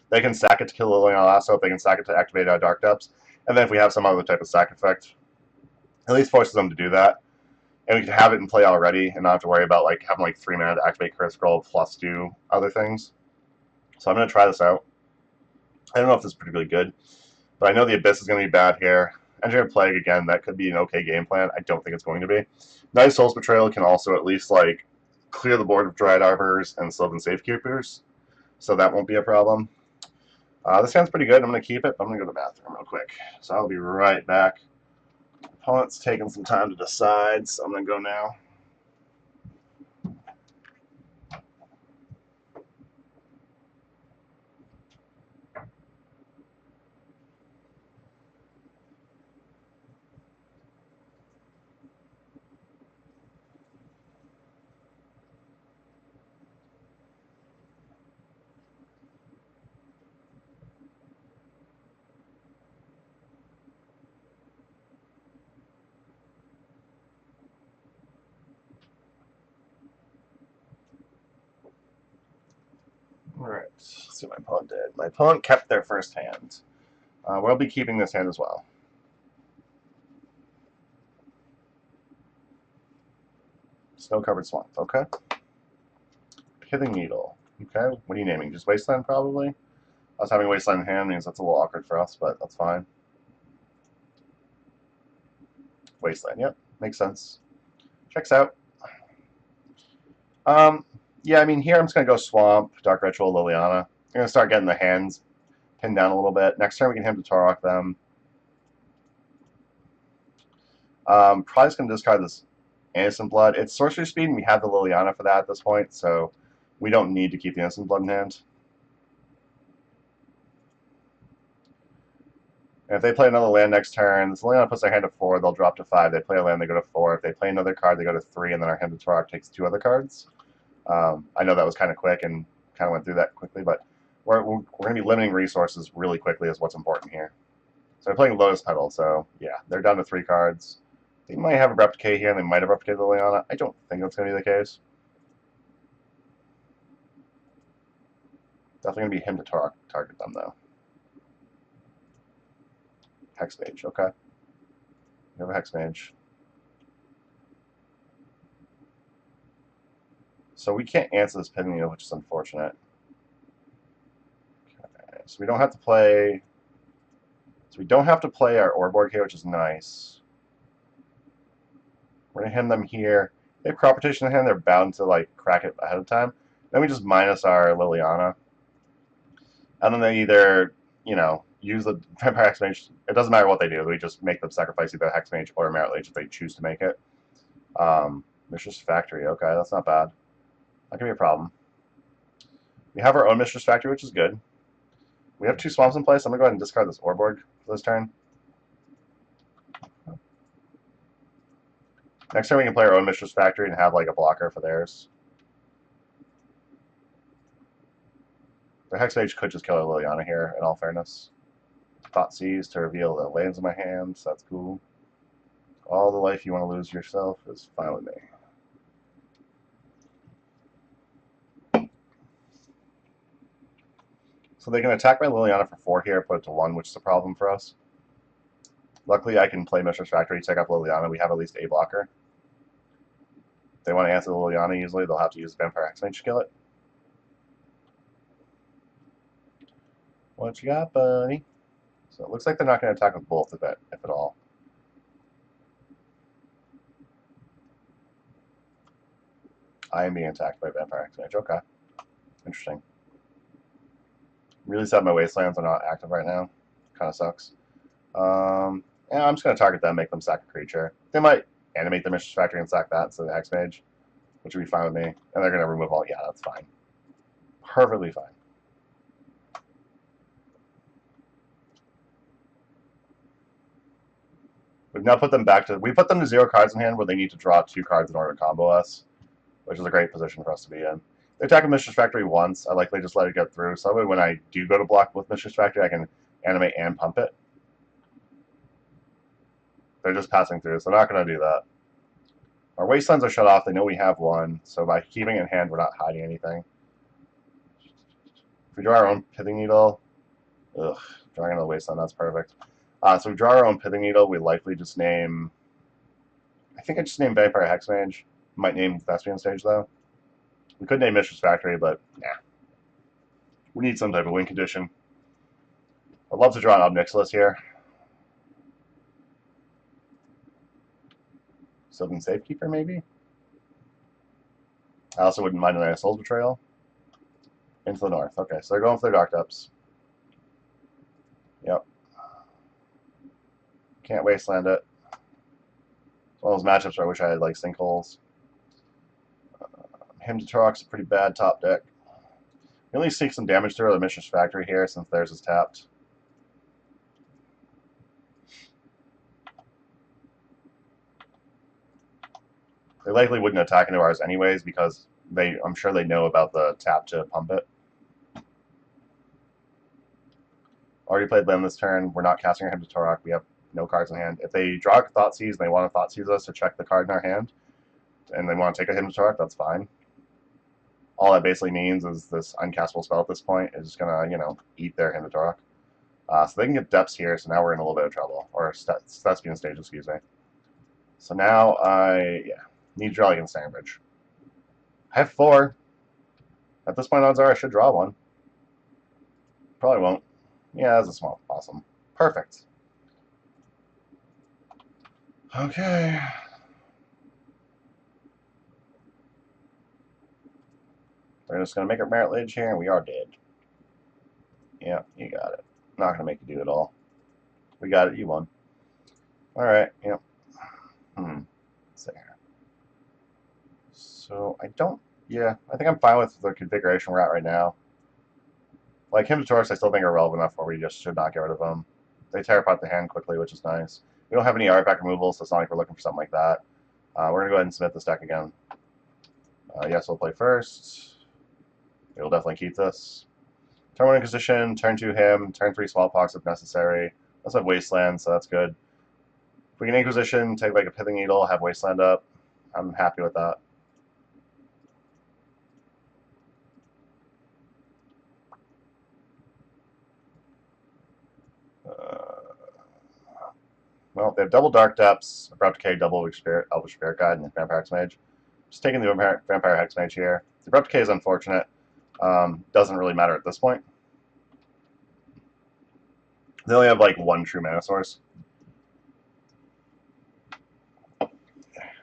They can sack it to kill Liliana Last Hope. They can sack it to activate Dark Depths. And then if we have some other type of sack effect, at least forces them to do that. And we can have it in play already and not have to worry about, like, having, like, 3 mana to activate Curse Scroll plus do other things. So I'm going to try this out. I don't know if this is particularly good, but I know the Abyss is going to be bad here. Engineered Plague, again, that could be an okay game plan. I don't think it's going to be. Night of Soul's Betrayal can also at least, like, clear the board of Dryad Arbors and Sylvan Safekeepers, so that won't be a problem. This hand's pretty good. I'm going to keep it, but I'm going to go to the bathroom real quick. So I'll be right back. Opponent's taking some time to decide, so I'm going to go now. Alright, let's see what my opponent did. My opponent kept their first hand. We'll be keeping this hand as well. Snow-covered swamp, okay. Pithing Needle, okay. What are you naming? Just Wasteland, probably? Us having Wasteland in hand means that's a little awkward for us, but that's fine. Wasteland. Yep, makes sense. Checks out. Yeah, I mean, here I'm just going to go Swamp, Dark Ritual, Liliana. I'm going to start getting the hands pinned down a little bit. Next turn we can Hymn to Torok them. Probably just going to discard this Innocent Blood. It's Sorcery Speed, and we have the Liliana for that at this point, so we don't need to keep the Innocent Blood in hand. And if they play another land next turn, this Liliana puts their hand to 4, they'll drop to 5. They play a land, they go to 4. If they play another card, they go to 3, and then our Hymn to Torok takes 2 other cards. I know that was kind of quick and kind of went through that quickly, but we're going to be limiting resources really quickly is what's important here. So they're playing Lotus Petal, so yeah, they're down to 3 cards. They might have Abrupt Decay here, and they might have Abrupt Decay Liliana. I don't think that's going to be the case. Definitely going to be Hymn to target them, though. Hex Mage, okay. You have a Hex Mage. So we can't answer this Pithing Needle, which is unfortunate. Okay, so we don't have to play... So we don't have to play our Orborg here, which is nice. We're going to hymn them here. They have Crop Rotation in hand, they're bound to like crack it ahead of time. Then we just minus our Liliana. And then they either, you know, use the Vampire Hexmage. It doesn't matter what they do. We just make them sacrifice either Hexmage or Merit Lage if they choose to make it. Mistress Factory. Okay, that's not bad. That could be a problem. We have our own Mistress Factory, which is good. We have 2 Swamps in place. I'm going to go ahead and discard this Orborg for this turn. Next turn we can play our own Mistress Factory and have like a blocker for theirs. The Hexmage could just kill a Liliana here, in all fairness. Thoughtseize to reveal the lands in my hand, so that's cool. All the life you want to lose yourself is fine with me. So they can attack my Liliana for 4 here, put it to 1, which is a problem for us. Luckily, I can play Mistress Factory, take up Liliana. We have at least a blocker. If they want to answer the Liliana easily, they'll have to use Vampire Hexmage to kill it. What you got, buddy? So it looks like they're not going to attack with both of it, if at all. I am being attacked by Vampire Hexmage. Okay. Interesting. Really sad my Wastelands are not active right now. Kind of sucks. Yeah, I'm just going to target them, make them sack a creature. They might animate the Mistress Factory and sack that instead of the Hexmage, which would be fine with me. And they're going to remove all... Yeah, that's fine. Perfectly fine. We've now put them back to... We put them to 0 cards in hand where they need to draw 2 cards in order to combo us, which is a great position for us to be in. They attack a Mistress Factory once. I likely just let it get through. So that way when I do go to block with Mistress Factory, I can animate and pump it. They're just passing through, so they're not going to do that. Our Wastelands are shut off. They know we have 1, so by keeping it in hand, we're not hiding anything. If we draw our own Pithing Needle... Ugh, drawing another Wasteland, that's perfect. So we draw our own Pithing Needle. We likely just name... I think I just named Vampire Hexmage. Might name Thespian Stage, though. We could name Mistress Factory, but nah. We need some type of win condition. I'd love to draw an Ob Nixilis here. Sylvan Safekeeper, maybe? I also wouldn't mind a Soul's Betrayal. Into the north. Okay, so they're going for their Dark Depths. Yep. Can't Wasteland it. It's one of those matchups where I wish I had, like, Sinkholes. Hymn to Torok's a pretty bad top deck. We only seek some damage through the Mistress Factory here since theirs is tapped. They likely wouldn't attack into ours anyways because I'm sure they know about the tap to pump it. Already played land this turn. We're not casting our Hymn to Torok. We have no cards in hand. If they draw a Thoughtseize and they want to Thoughtseize us to check the card in our hand, and they want to take a Hymn to Torok, that's fine. All that basically means is this uncastable spell at this point is just going to, you know, eat their Hymn to Torok. So they can get depths here, so now we're in a little bit of trouble. Or Thespian Stage, excuse me. So now need to draw against Staggerbridge. I have 4. At this point, odds are I should draw 1. Probably won't. Yeah, that's a small. Awesome. Perfect. Okay. They're just going to make a Merit Lich here, and we are dead. Yeah, you got it. Not going to make you do it all. We got it. You won. All right. Yep. Let's see here. So I don't. Yeah, I think I'm fine with the configuration we're at right now. Like Hymn to Taurus, I still think are relevant enough where we just should not get rid of them. They tear apart the hand quickly, which is nice. We don't have any artifact removal, so it's not like we're looking for something like that. We're going to go ahead and submit this deck again. Yes, we'll play first. We'll definitely keep this. Turn 1 Inquisition, turn 2 him, turn 3 Smallpox if necessary. Let's have Wasteland, so that's good. If we can Inquisition, take like a Pithing Needle, have Wasteland up, I'm happy with that. Well, they have double Dark Depths, Abrupt Decay, double Elvish Spirit Guide, and Vampire Hexmage. Just taking the Vampire Hexmage here. The Abrupt Decay is unfortunate. Doesn't really matter at this point. They only have like one true mana source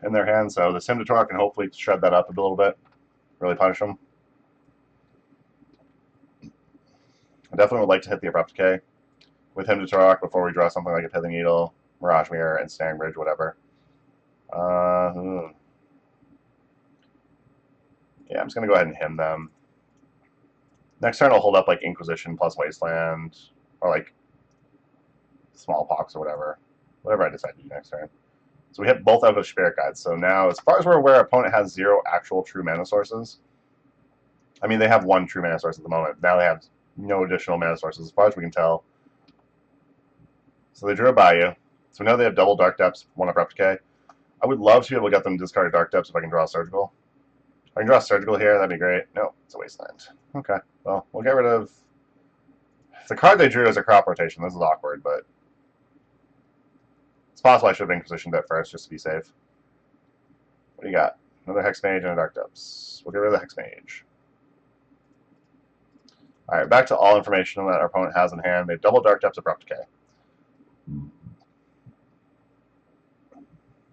in their hand, so the Hymn to Taurok can hopefully shred that up a little bit, really punish them. I definitely would like to hit the Abrupt Decay with Hymn to Taurok before we draw something like a Pithing Needle, Mirage Mirror, and Ensnaring Bridge, whatever. Yeah, I'm just going to go ahead and hymn them. Next turn I'll hold up like Inquisition plus Wasteland, or like Smallpox or whatever. Whatever I decide to do next turn. So we hit both of the Spirit Guides. So now, as far as we're aware, our opponent has 0 actual true mana sources. I mean, they have 1 true mana source at the moment. Now they have no additional mana sources, as far as we can tell. So they drew a Bayou. So now they have double Dark Depths, 1 Abrupt Decay. I would love to be able to get them to discard a Dark Depths if I can draw a Surgical. If I can draw a Surgical here, that'd be great. No, it's a Wasteland. Okay, well, we'll get rid of... The card they drew is a Crop Rotation. This is awkward, but... It's possible I should have Inquisitioned it first, just to be safe. What do you got? Another Hexmage and a Dark Depths. We'll get rid of the Hexmage. Alright, back to all information that our opponent has in hand. They have double Dark Depths, Abrupt Decay.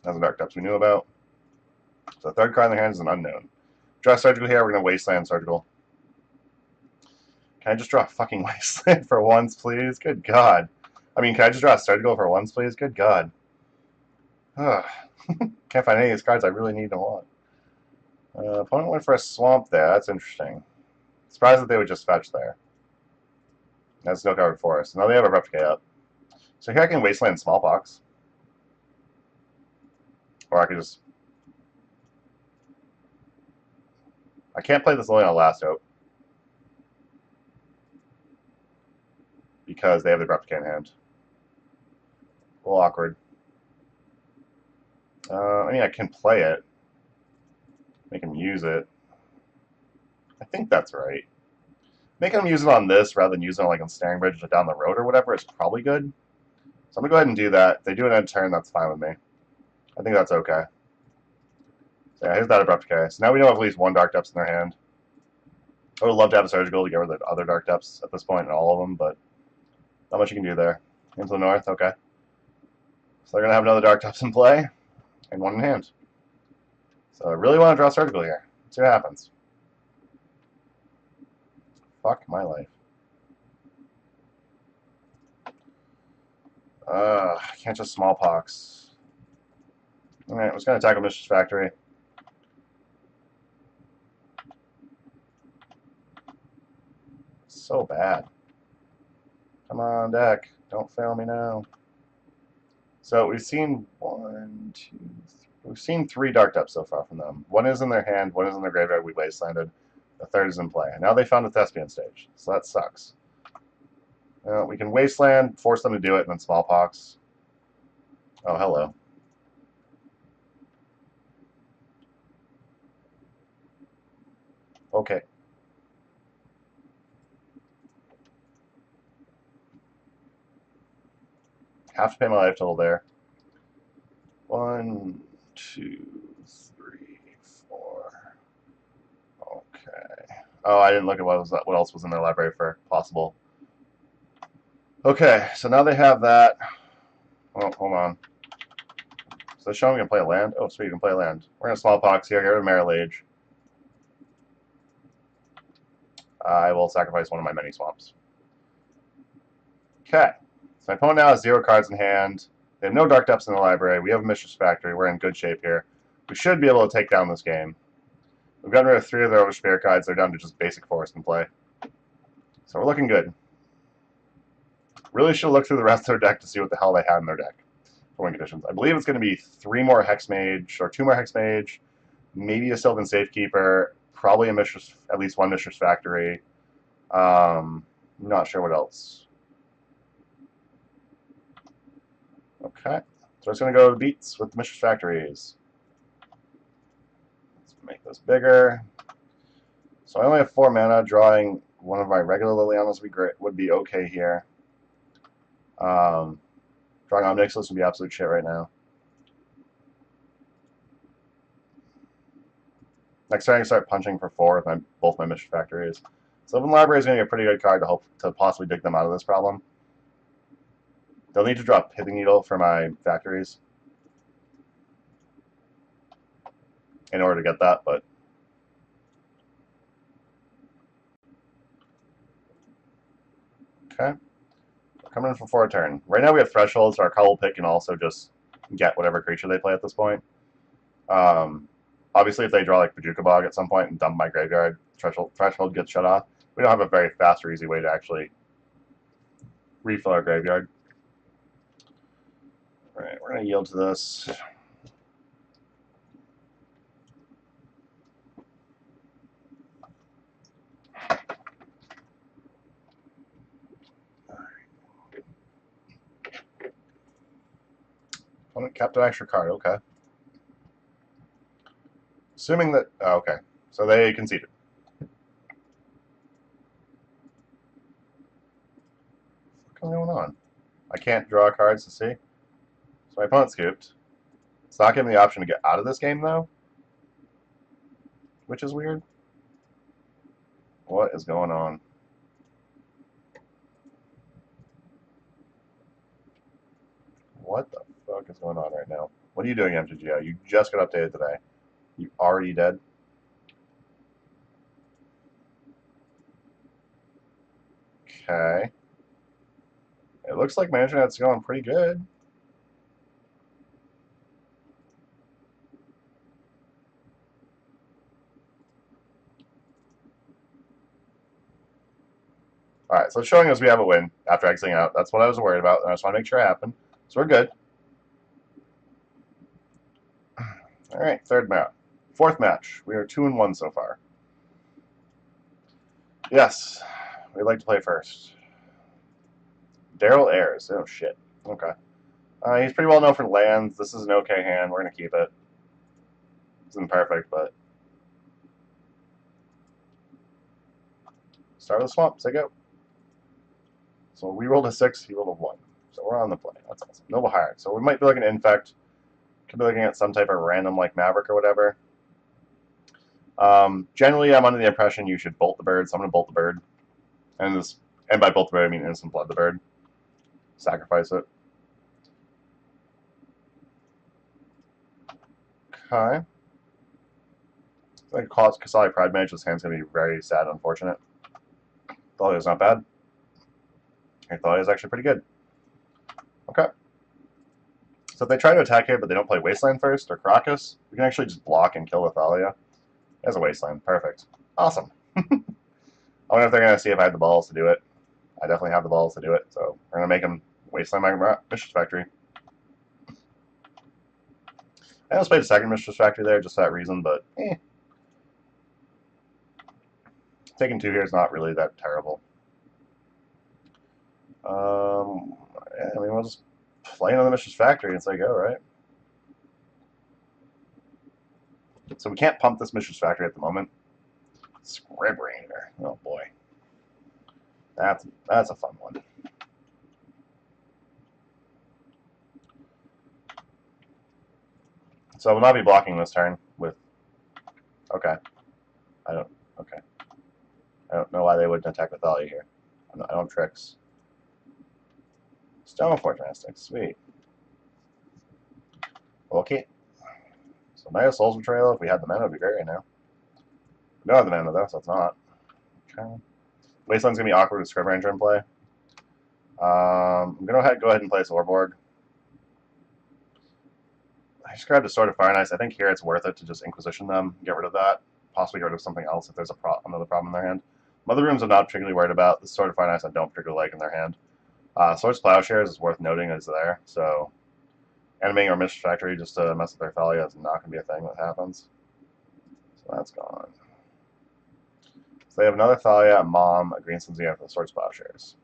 That's a Dark Depths we knew about. So the third card in their hand is an unknown. Draw Surgical here, we're going to Wasteland Surgical. Can I just draw a fucking Wasteland for once, please? Good God. I mean, can I just draw a Surgical for once, please? Good God. Ugh. Can't find any of these cards I really need to want. Opponent went for a Swamp there. That's interesting. Surprised that they would just fetch there. That's no covered forest. Now they have a Abrupt Decay up. So here I can Wasteland Smallpox. Or I could just... I can't play this Liliana Last Hope. Because they have the Abrupt Decay in hand. A little awkward. I mean, I can play it. Make him use it. I think that's right. Making him use it on this rather than using it like on Ensnaring Bridge down the road or whatever is probably good. So I'm going to go ahead and do that. If they do an end turn, that's fine with me. I think that's okay. So yeah, here's that Abrupt Decay. So now we know at least 1 Dark Depths in their hand. I would love to have a Surgical to get rid of the other Dark Depths at this point in all of them, but not much you can do there. Into the north, okay. So they're going to have another Dark Depths in play, and 1 in hand. So I really want to draw Surgical here. Let's see what happens. Fuck my life. I can't just Smallpox. Alright, I was going to tackle Mistress Factory. So bad. Come on, deck. Don't fail me now. So we've seen 1, 2, 3. We've seen 3 Dark Depths so far from them. 1 is in their hand, 1 is in their graveyard. We Wastelanded. The 3rd is in play. Now they found a Thespian stage, so that sucks. We can Wasteland, force them to do it, and then Smallpox. Oh, hello. Okay. Have to pay my life total there. 1, 2, 3, 4. Okay. Oh, I didn't look at what else was in their library for possible. Okay, so now they have that. Oh, hold on. So show me can play a land. Oh, sweet, you can play a land. We're gonna Smallpox here. Get rid of Maral Age. I will sacrifice one of my many swamps. Okay. So my opponent now has 0 cards in hand. They have no Dark Depths in the library. We have a Mishra's Factory. We're in good shape here. We should be able to take down this game. We've gotten rid of 3 of their Overspirit cards. They're down to just basic forest in play. So we're looking good. Really should look through the rest of their deck to see what the hell they had in their deck for win conditions. I believe it's going to be 3 more Hexmage, or 2 more Hexmage, maybe a Sylvan Safekeeper, probably a Mishra's, at least one Mishra's Factory. Not sure what else. Okay, so it's going to go to beats with the Mishra's Factories. Let's make this bigger. So I only have 4 mana. Drawing one of my regular Lilianas would be okay here. Drawing Omnixilus would be absolute shit right now. Next turn I can start punching for 4 with both my Mishra's Factories. Sylvan Library is going to be a pretty good card to possibly dig them out of this problem. They'll need to draw Pithing Needle for my factories in order to get that, but okay. We're coming in for 4 a turn. Right now we have Threshold, so our Cowell Pit can also just get whatever creature they play at this point. Obviously, if they draw like Bojuka Bog at some point and dump my graveyard, Threshold gets shut off. We don't have a very fast or easy way to actually refill our graveyard. Alright, we're going to yield to this. Opponent kept an extra card, okay. Assuming that... Oh, okay. So they conceded. What's going on? I can't draw cards to see. So my opponent scooped. It's not giving me the option to get out of this game, though. Which is weird. What is going on? What the fuck is going on right now? What are you doing, MTGO? You just got updated today. You already dead? Okay. It looks like my internet's going pretty good. Alright, so it's showing us we have a win after exiting out. That's what I was worried about, and I just want to make sure it happened. So we're good. Alright, 3rd match. 4th match. We are 2-1 so far. Yes, we'd like to play first. Daryl Ayers. Oh, shit. Okay. He's pretty well known for lands. This is an okay hand. We're going to keep it. This isn't perfect, but... Start with the swamp. Say go. So we rolled a 6. He rolled a 1. So we're on the play. That's awesome. Noble Hierarch. So we might be looking at Infect. Could be looking at some type of random like Maverick or whatever. Generally, I'm under the impression you should bolt the bird, so I'm going to bolt the bird. And by bolt the bird, I mean instant blood the bird. Sacrifice it. Okay. I think Kasali Pride Mage, this hand's going to be very sad, unfortunate. Thalia's not bad. Thalia's actually pretty good. Okay. So if they try to attack here, but they don't play Wasteland first, or Crocus, we can actually just block and kill the Thalia. There's a Wasteland. Perfect. Awesome. I wonder if they're going to see if I have the balls to do it. I definitely have the balls to do it, so we're going to make them Wasteland my Mishra's Factory. I almost played a second Mishra's Factory there just for that reason, but taking 2 here is not really that terrible. Yeah, I mean, we'll just play another Mishra's Factory and say go, right? So we can't pump this Mishra's Factory at the moment. Scribrainer. Oh boy. That's a fun one. So I will not be blocking this turn with... Okay. I don't know why they wouldn't attack with Thalia here. I don't have tricks. Stone Fortress. Sweet. Okay. So Knight of Souls Betrayal, if we had the mana, it would be great right now. We don't have the mana though, so it's not. Okay. Wasteland's gonna be awkward with Scrub Ranger in play. I'm gonna go ahead and play Zorborg. I just grabbed a Sword of Fire and Ice. I think here it's worth it to just Inquisition them, get rid of that, possibly get rid of something else if there's another problem in their hand. Mother Rooms I'm not particularly worried about. The Sword of Fire and Ice I don't particularly like in their hand. Swords Plowshares is worth noting is there, so animating or Mist Factory just to mess with their Thalia is not going to be a thing that happens. So that's gone. So they have another Thalia, a Mom, a Green Sun Zenith, and Swords Plowshares.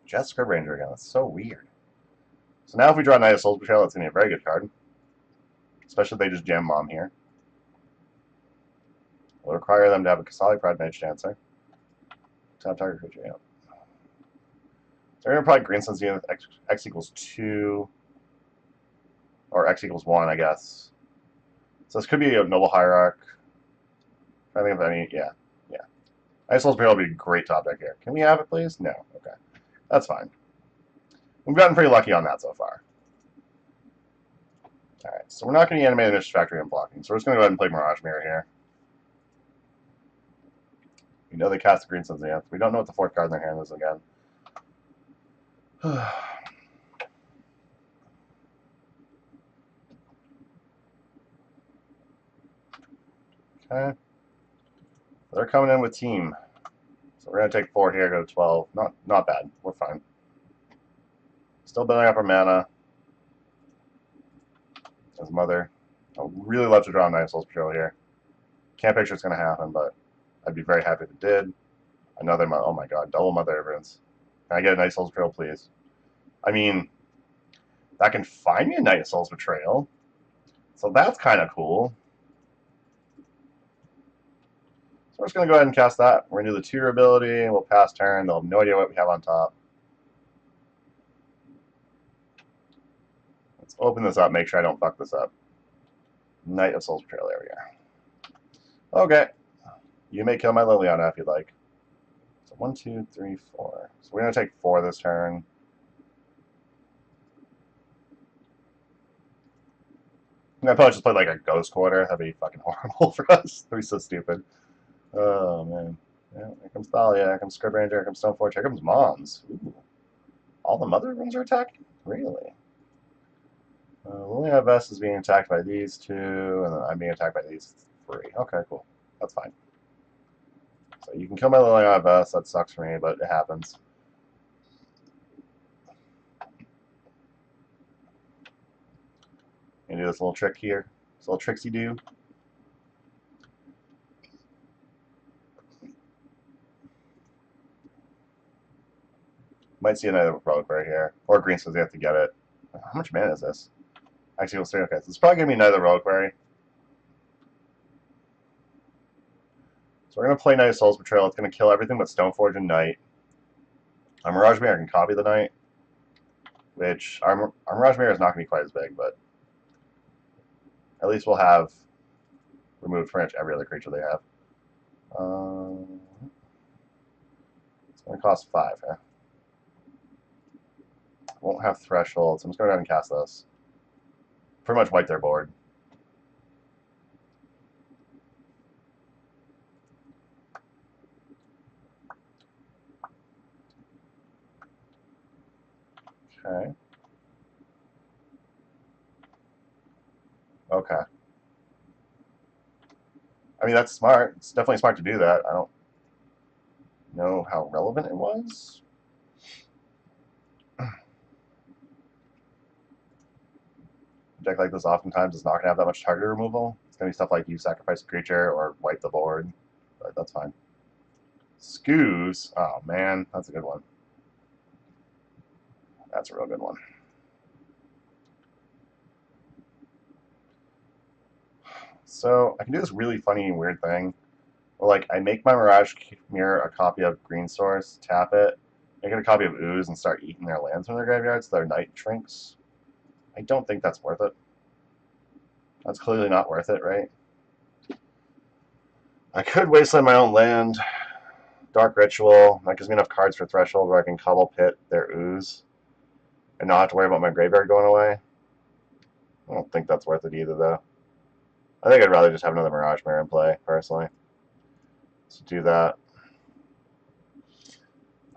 Just Scrub Ranger again. That's so weird. So now if we draw Knight of Souls Betrayal, it's going to be a very good card. Especially if they just jam Mom here. We'll require them to have a Kasali Pride Mage Dancer. Tap target creature, yeah. So they're going to probably Green Sun Zenith X equals 2. Or X equals 1, I guess. So this could be a Noble Hierarch. I think of any, yeah. Knight of Souls Betrayal would be a great top deck here. Can we have it, please? No. Okay. That's fine. We've gotten pretty lucky on that so far. Alright, so we're not going to animate the Mist Factory and blocking, so we're just going to go ahead and play Mirage Mirror here. We know they cast the Green Sun Zenith. We don't know what the fourth card in their hand is again. Okay. They're coming in with team. So we're going to take 4 here, go to 12. Not bad. We're fine. Still building up our mana. His mother. I would really love to draw a Knight of Souls Betrayal here. Can't picture it's going to happen, but I'd be very happy if it did. Another mother. Oh my god, double Mother Evidence. Can I get a Knight of Souls Betrayal, please? I mean, that can find me a Knight of Souls Betrayal. So that's kind of cool. So we're just going to go ahead and cast that. We're going to do the tutor ability. We'll pass turn. They'll have no idea what we have on top. Let's open this up. Make sure I don't fuck this up. Knight of Souls Betrayal. There we are. Okay. You may kill my Liliana if you'd like. So 1, 2, 3, 4. So we're going to take 4 this turn. I'm going to probably just play like a Ghost Quarter. That'd be fucking horrible for us. That'd be so stupid. Oh, man. Yeah, here comes Thalia, here comes Scrub Ranger, here comes Stoneforge, here comes Mons. Ooh. All the Mother Rooms are attacking? Really? Liliana Vest is being attacked by these 2, and then I'm being attacked by these 3. Okay, cool. That's fine. So you can kill my Liliana Vest. That sucks for me, but it happens. And do this little trick here. This little tricksy do. Might see another Reliquary here. Or Green Sun Zenith to get it. How much mana is this? Actually, we'll see. Okay, so it's probably going to be another Reliquary. So we're going to play Knight of Souls Betrayal. It's going to kill everything but Stoneforge and Knight. Our Mirage Mirror can copy the Knight. Which, our Mirage Mirror is not going to be quite as big, but at least we'll have removed pretty much every other creature they have. It's going to cost 5, huh? Won't have Threshold, so I'm just going to go ahead and cast this. Pretty much wipe their board. Okay. Okay. I mean, that's smart. It's definitely smart to do that. I don't know how relevant it was. A deck like this oftentimes is not going to have that much target removal. It's going to be stuff like you sacrifice a creature or wipe the board, but that's fine. Scoos. Oh, man. That's a good one. That's a real good one. So I can do this really funny and weird thing. Where, like, I make my Mirage Mirror a copy of Green Source, tap it, make it a copy of Ooze, and start eating their lands from their graveyards so their Knight shrinks. I don't think that's worth it. That's clearly not worth it, right? I could wasteland my own land. Dark Ritual. That gives me enough cards for Threshold where I can Cobble Pit their Ooze and not have to worry about my graveyard going away. I don't think that's worth it either, though. I think I'd rather just have another Mirage Mirror in play, personally. So do that.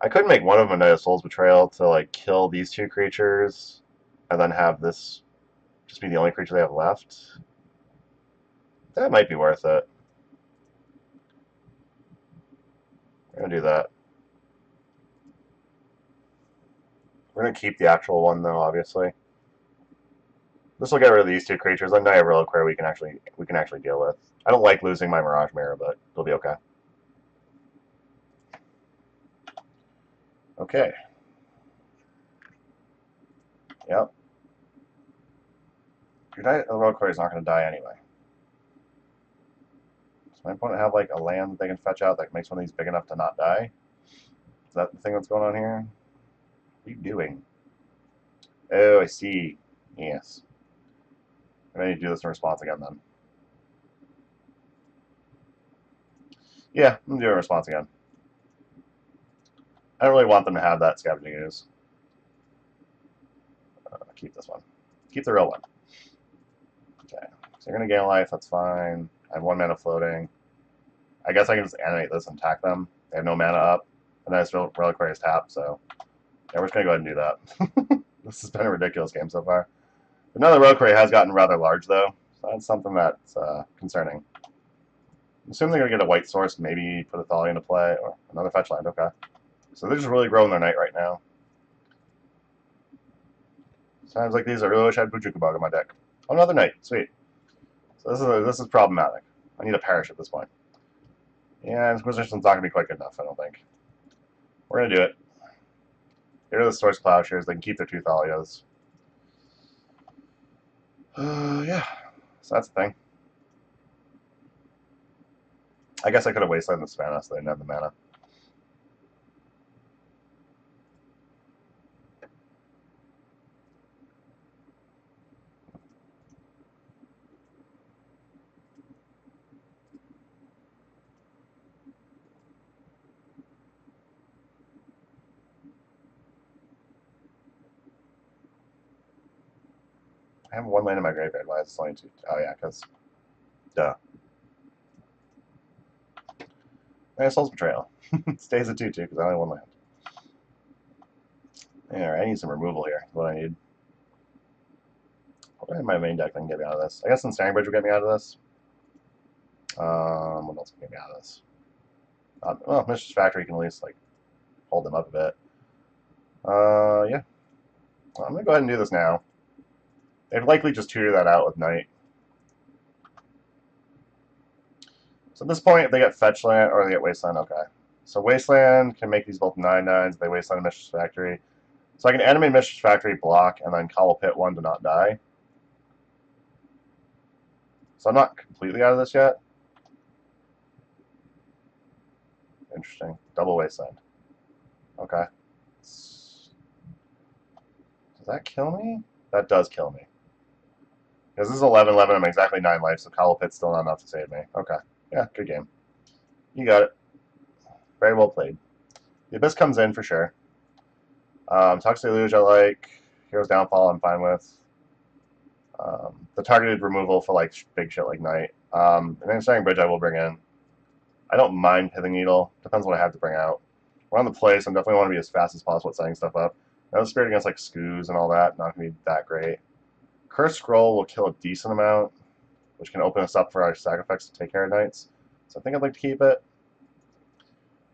I could make one of them a Knight of Soul's Betrayal to like kill these two creatures and then have this just be the only creature they have left. That might be worth it. We're going to do that. We're going to keep the actual one, though, obviously. This will get rid of these two creatures. And Knight of Reliquary we can actually deal with. I don't like losing my Mirage Mirror, but it'll be okay. Okay. Yep. Your Knight of Reliquary is not going to die anyway. Does my opponent have like a land that they can fetch out that makes one of these big enough to not die? Is that the thing that's going on here? What are you doing? Oh, I see. Yes. I need to do this in response again then. Yeah, I'm going to do a response again. I don't really want them to have that Scavenging Ooze. Keep this one. Keep the real one. Okay. So you're going to gain life, that's fine. I have 1 mana floating. I guess I can just animate this and attack them. They have no mana up. And then it's Reliquary is tapped, so yeah, we're just going to go ahead and do that. This has been a ridiculous game so far. But now the Reliquary has gotten rather large, though. So that's something that's concerning. I'm assuming they're going to get a white source, maybe put a Thalia into play, or another fetch land, okay. So they're just really growing their Knight right now. Sounds like these are really wish I had Bojuka Bog in my deck. Oh, another Knight, sweet. So this is problematic. I need a Perish at this point. Yeah, Inquisition's not going to be quite good enough, I don't think. We're going to do it. Get rid of the Source Plowshares, they can keep their 2 Thalias. Yeah, so that's the thing. I guess I could have wastelanded the Savannah so they didn't have the mana. I have 1 land in my graveyard. Why is it only 2? Oh yeah, because duh. Soul's Betrayal. Stays at 2/2 because I only have 1 land. Yeah, I need some removal here. That's what I need. What in my main deck that can get me out of this? I guess Ensnaring Bridge will get me out of this. What else can get me out of this? Well, Mistress Factory can at least like hold them up a bit. Yeah. Well, I'm gonna go ahead and do this now. They'd likely just tutor that out with Knight. So at this point, if they get Fetch Land or they get Wasteland, okay. So Wasteland can make these both 9/9s. They Wasteland and Mistress Factory. So I can animate Mistress Factory, block, and then Cobble Pit 1 to not die. So I'm not completely out of this yet. Interesting. Double Wasteland. Okay. Does that kill me? That does kill me. Because this is 11/11, I'm exactly 9 life, so Cobble Pit's still not enough to save me. Okay. Yeah, good game. You got it. Very well played. The Abyss comes in for sure. Toxic Deluge I like. Hero's Downfall I'm fine with. The targeted removal for like big shit like Knight. And then Ensnaring Bridge I will bring in. I don't mind Pithing Needle. Depends what I have to bring out. We're on the play, so I definitely want to be as fast as possible at setting stuff up. Now Spirit against like Skoos and all that, not going to be that great. Cursed Scroll will kill a decent amount, which can open us up for our sack effects to take care of Knights. So I think I'd like to keep it.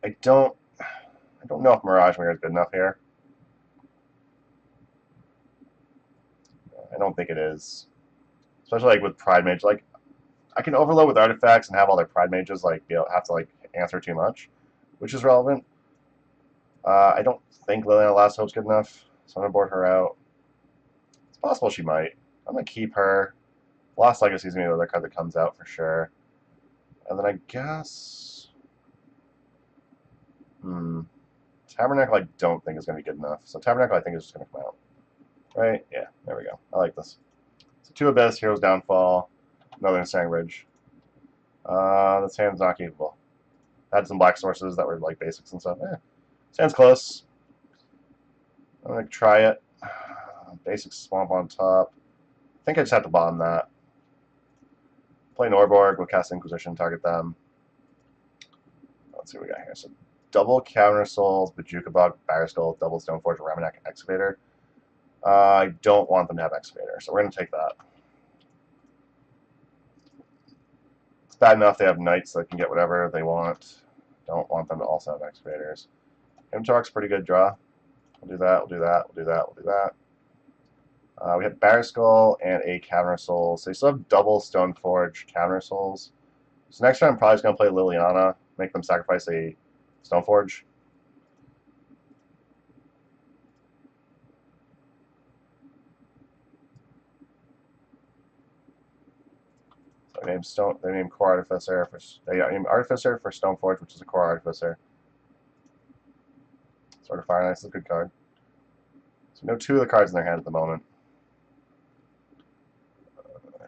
I don't know if Mirage Mirror is good enough here. I don't think it is. Especially like with Pride Mage. Like, I can overload with artifacts and have all their Pride Mages like have to like answer too much, which is relevant. I don't think Liliana Last Hope's good enough, so I'm gonna board her out. It's possible she might. I'm gonna keep her. Lost Legacy is gonna be the other card that comes out for sure. And then I guess Tabernacle I don't think is gonna be good enough. So Tabernacle I think is just gonna come out. Right? Yeah, there we go. I like this. So 2 Abyss, Hero's Downfall, another Ensnaring Bridge. This hand's not capable. Had some black sources that were like basics and stuff. Stands close. I'm gonna try it. Basic swamp on top. I think I just have to bomb that. Play Norborg, we'll cast Inquisition, target them. Let's see what we got here. So double Counter Souls, Bojuka Bog, Batterskull, double Stoneforge, Ramunap, Excavator. I don't want them to have Excavator, so we're going to take that. It's bad enough they have Knights that can get whatever they want. Don't want them to also have Excavators. Imtark's pretty good draw. We'll do that, we'll do that, we'll do that, we'll do that. We have Batterskull and a Counter Souls. So you still have double Stoneforge Counter Souls. So next turn I'm probably just going to play Liliana, make them sacrifice a Stoneforge. So they name Core Artificer for Artificer for Stoneforge, which is a Core Artificer. Sword of Fire Knight is a good card. So we know 2 of the cards in their hand at the moment.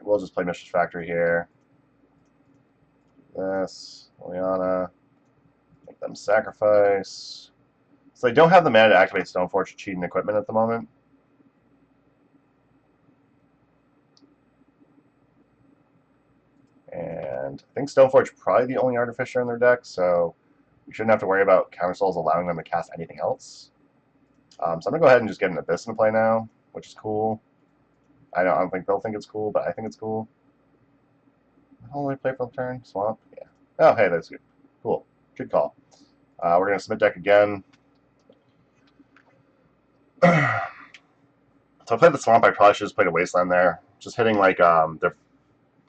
We'll just play Mishra's Factory here. This, Liliana, make them sacrifice. So they don't have the mana to activate Stoneforge cheating equipment at the moment. And I think Stoneforge probably the only Artificer in their deck, so we shouldn't have to worry about Counter Souls allowing them to cast anything else. So I'm going to go ahead and just get an Abyss into play now, which is cool. I don't think they'll think it's cool, but I think it's cool. How will I play for the turn? Swamp? Yeah. Oh, hey, that's good. Cool. Good call. We're going to submit deck again. So I played the Swamp. I probably should have just played a Wasteland there. Just hitting like their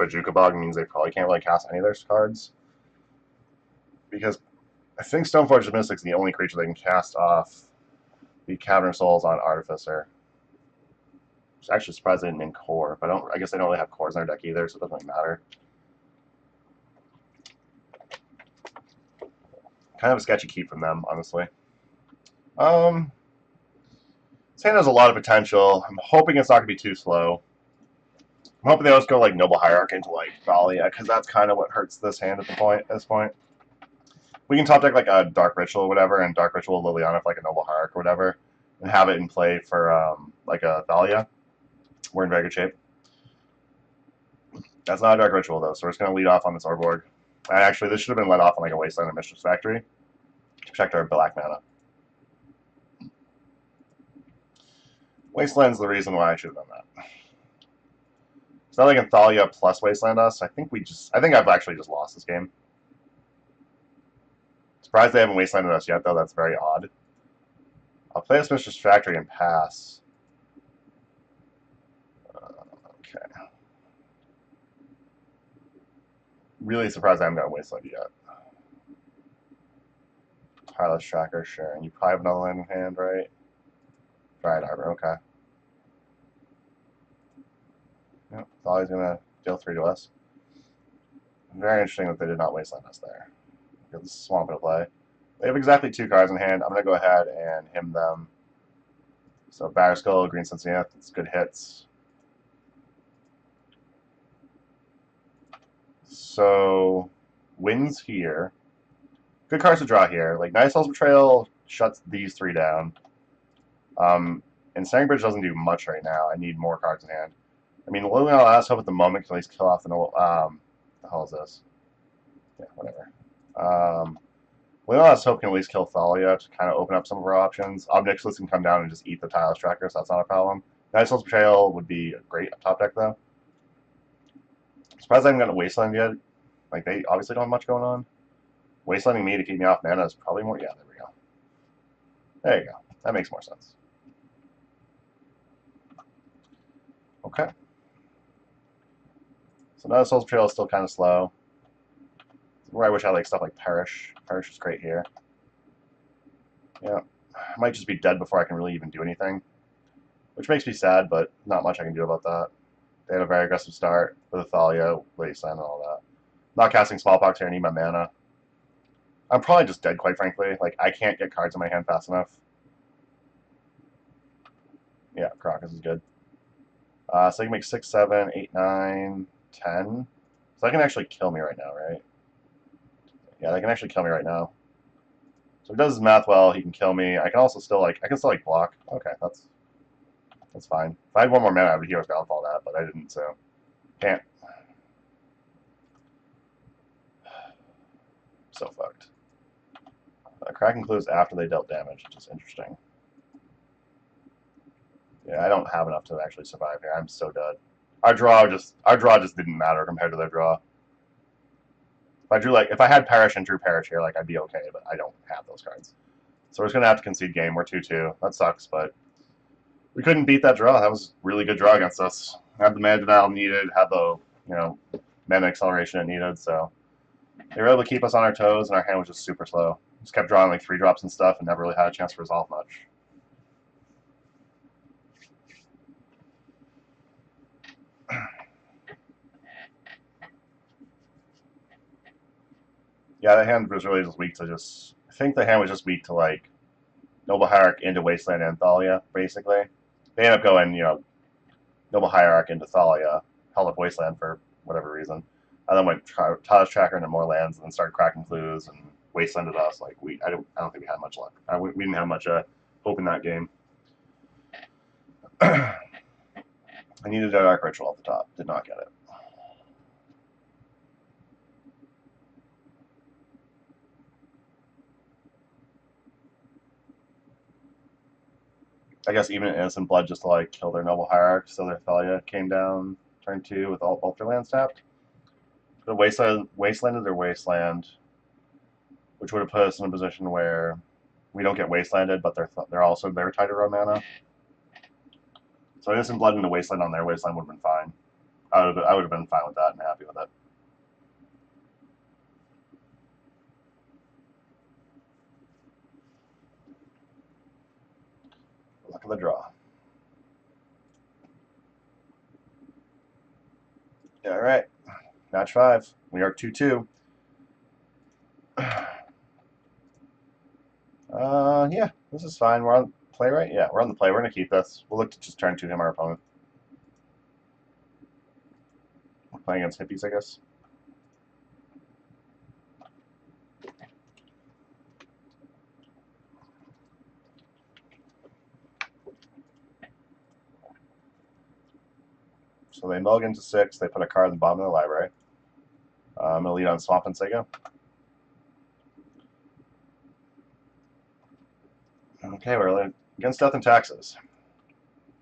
Bojuka Bog means they probably can't really cast any of their cards. Because I think Stoneforge of Mystic's the only creature they can cast off the Counter Souls on Artificer. I'm actually surprised they didn't name Core, but I guess they don't really have cores in their deck either, so it doesn't really matter. Kind of a sketchy keep from them, honestly. This hand has a lot of potential. I'm hoping it's not going to be too slow. I'm hoping they just go like Noble Hierarch into like Thalia, because that's kind of what hurts this hand at this point. We can top deck like a Dark Ritual or whatever, and Dark Ritual Liliana for like a Noble Hierarch or whatever, and have it in play for like a Thalia. We're in very good shape. That's not a Dark Ritual though, so we're just going to lead off on this Orborg. And actually, this should have been led off on like a Wasteland or Mishra's Factory to protect our black mana. Wasteland's the reason why I should have done that. It's not like in Thalia plus Wasteland us. I think I've actually just lost this game. Surprised they haven't Wastelanded us yet, though. That's very odd. I'll play this Mishra's Factory and pass. Okay. Really surprised I haven't got Wasteland yet. Tireless Tracker, sure. And you probably have another land in hand, right? Dryad Arbor, okay. Yep, Thalia's gonna deal 3 to us. Very interesting that they did not Wasteland us there. Get the Swamp into play. They have exactly 2 cards in hand. I'm gonna go ahead and hymn them. So Batterskull, Green Sentinel, it's good hits. So wins here. Good cards to draw here. Like Nightsoul's Betrayal shuts these 3 down. And Snaring Bridge doesn't do much right now. I need more cards in hand. I mean, Liliana Last Hope at the moment can at least kill off the hell is this? Yeah, whatever. Liliana Last Hope can at least kill Thalia to kind of open up some of our options. Obnixilus can come down and just eat the Tireless Tracker, so that's not a problem. Nightsoul's Betrayal would be great top deck, though. Surprised I haven't gotten a Wasteland yet. Like, they obviously don't have much going on. Wastelanding me to keep me off mana is probably more... Yeah, there we go. There you go. That makes more sense. Okay. So now Soul's Betrayal is still kind of slow. Where I wish I like stuff like Perish. Perish is great here. Yeah. I might just be dead before I can really even do anything. Which makes me sad, but not much I can do about that. They had a very aggressive start with Thalia, Wasteland, and all that. Not casting Smallpox here, I need my mana. I'm probably just dead, quite frankly. Like, I can't get cards in my hand fast enough. Yeah, Crocus is good. So you can make 6, 7, 8, 9, 10. So that can actually kill me right now, right? Yeah, that can actually kill me right now. So if he does his math well, he can kill me. I can also still like block. Okay, that's fine. If I had one more mana, I would Hero's Downfall that, but I didn't, so can't. So fucked. Kraken clues after they dealt damage, which is interesting. Yeah, I don't have enough to actually survive here. I'm so dead. Our draw just didn't matter compared to their draw. If I had Perish and drew Perish here, like I'd be okay, but I don't have those cards. So we're just gonna have to concede game. We're 2-2. That sucks, but we couldn't beat that draw. That was a really good draw against us. Had the mana denial needed, had the mana acceleration it needed, so they were able to keep us on our toes, and our hand was just super slow. Just kept drawing like 3-drops and stuff, and never really had a chance to resolve much. Yeah, that hand was really just weak to just. I think the hand was just weak to like Noble Hierarch into Wasteland and Thalia, basically. They end up going, Noble Hierarch into Thalia, held up Wasteland for whatever reason. And then went Taj Tracker into more lands, and then started cracking clues and Wastelanded us. Like I don't think we had much luck. We didn't have much hope in that game. I needed a Dark Ritual at the top. Did not get it. I guess even Innocent Blood just to like kill their Noble Hierarch, so their Thalia came down turn 2 with both their lands tapped. The Wastelanded their Wasteland, which would have put us in a position where we don't get Wastelanded, but they're tied to road mana. So Innocent Blood into Wasteland on their Wasteland would have been fine. I would have been fine with that and happy with it. Luck of the draw. Yeah, all right. Match 5. We are 2-2. Yeah, this is fine. We're on play, right? Yeah, we're on the play. We're going to keep this. We'll look to just turn 2 him our opponent. We're playing against hippies, I guess. So they mulligan to 6. They put a card in the bottom of the library. I'm going to lead on Swamp and Sega. Okay, we're against Death and Taxes.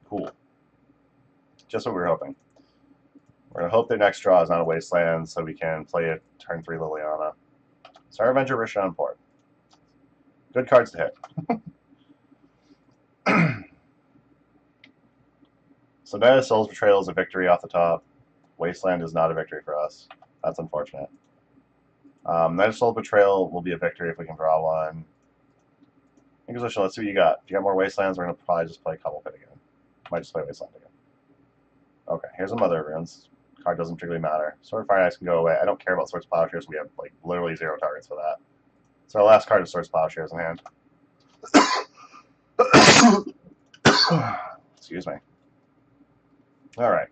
Cool. Just what we were hoping. We're going to hope their next draw is not a Wasteland, so we can play a turn 3 Liliana. Star Avenger Risha on board. Good cards to hit. So Beta Soul's Betrayal is a victory off the top. Wasteland is not a victory for us. That's unfortunate. Night of Soul's Betrayal will be a victory if we can draw one. Inquisition, let's see what you got. If you got more Wastelands, we're going to probably just play Couple Pit again. Might just play Wasteland again. Okay, here's a Mother of Runes. Card doesn't particularly matter. Sword of Fire Ice can go away. I don't care about Swords of Plowshares. We have like literally 0 targets for that. So our last card is Swords of Plowshares in hand. Excuse me. All right.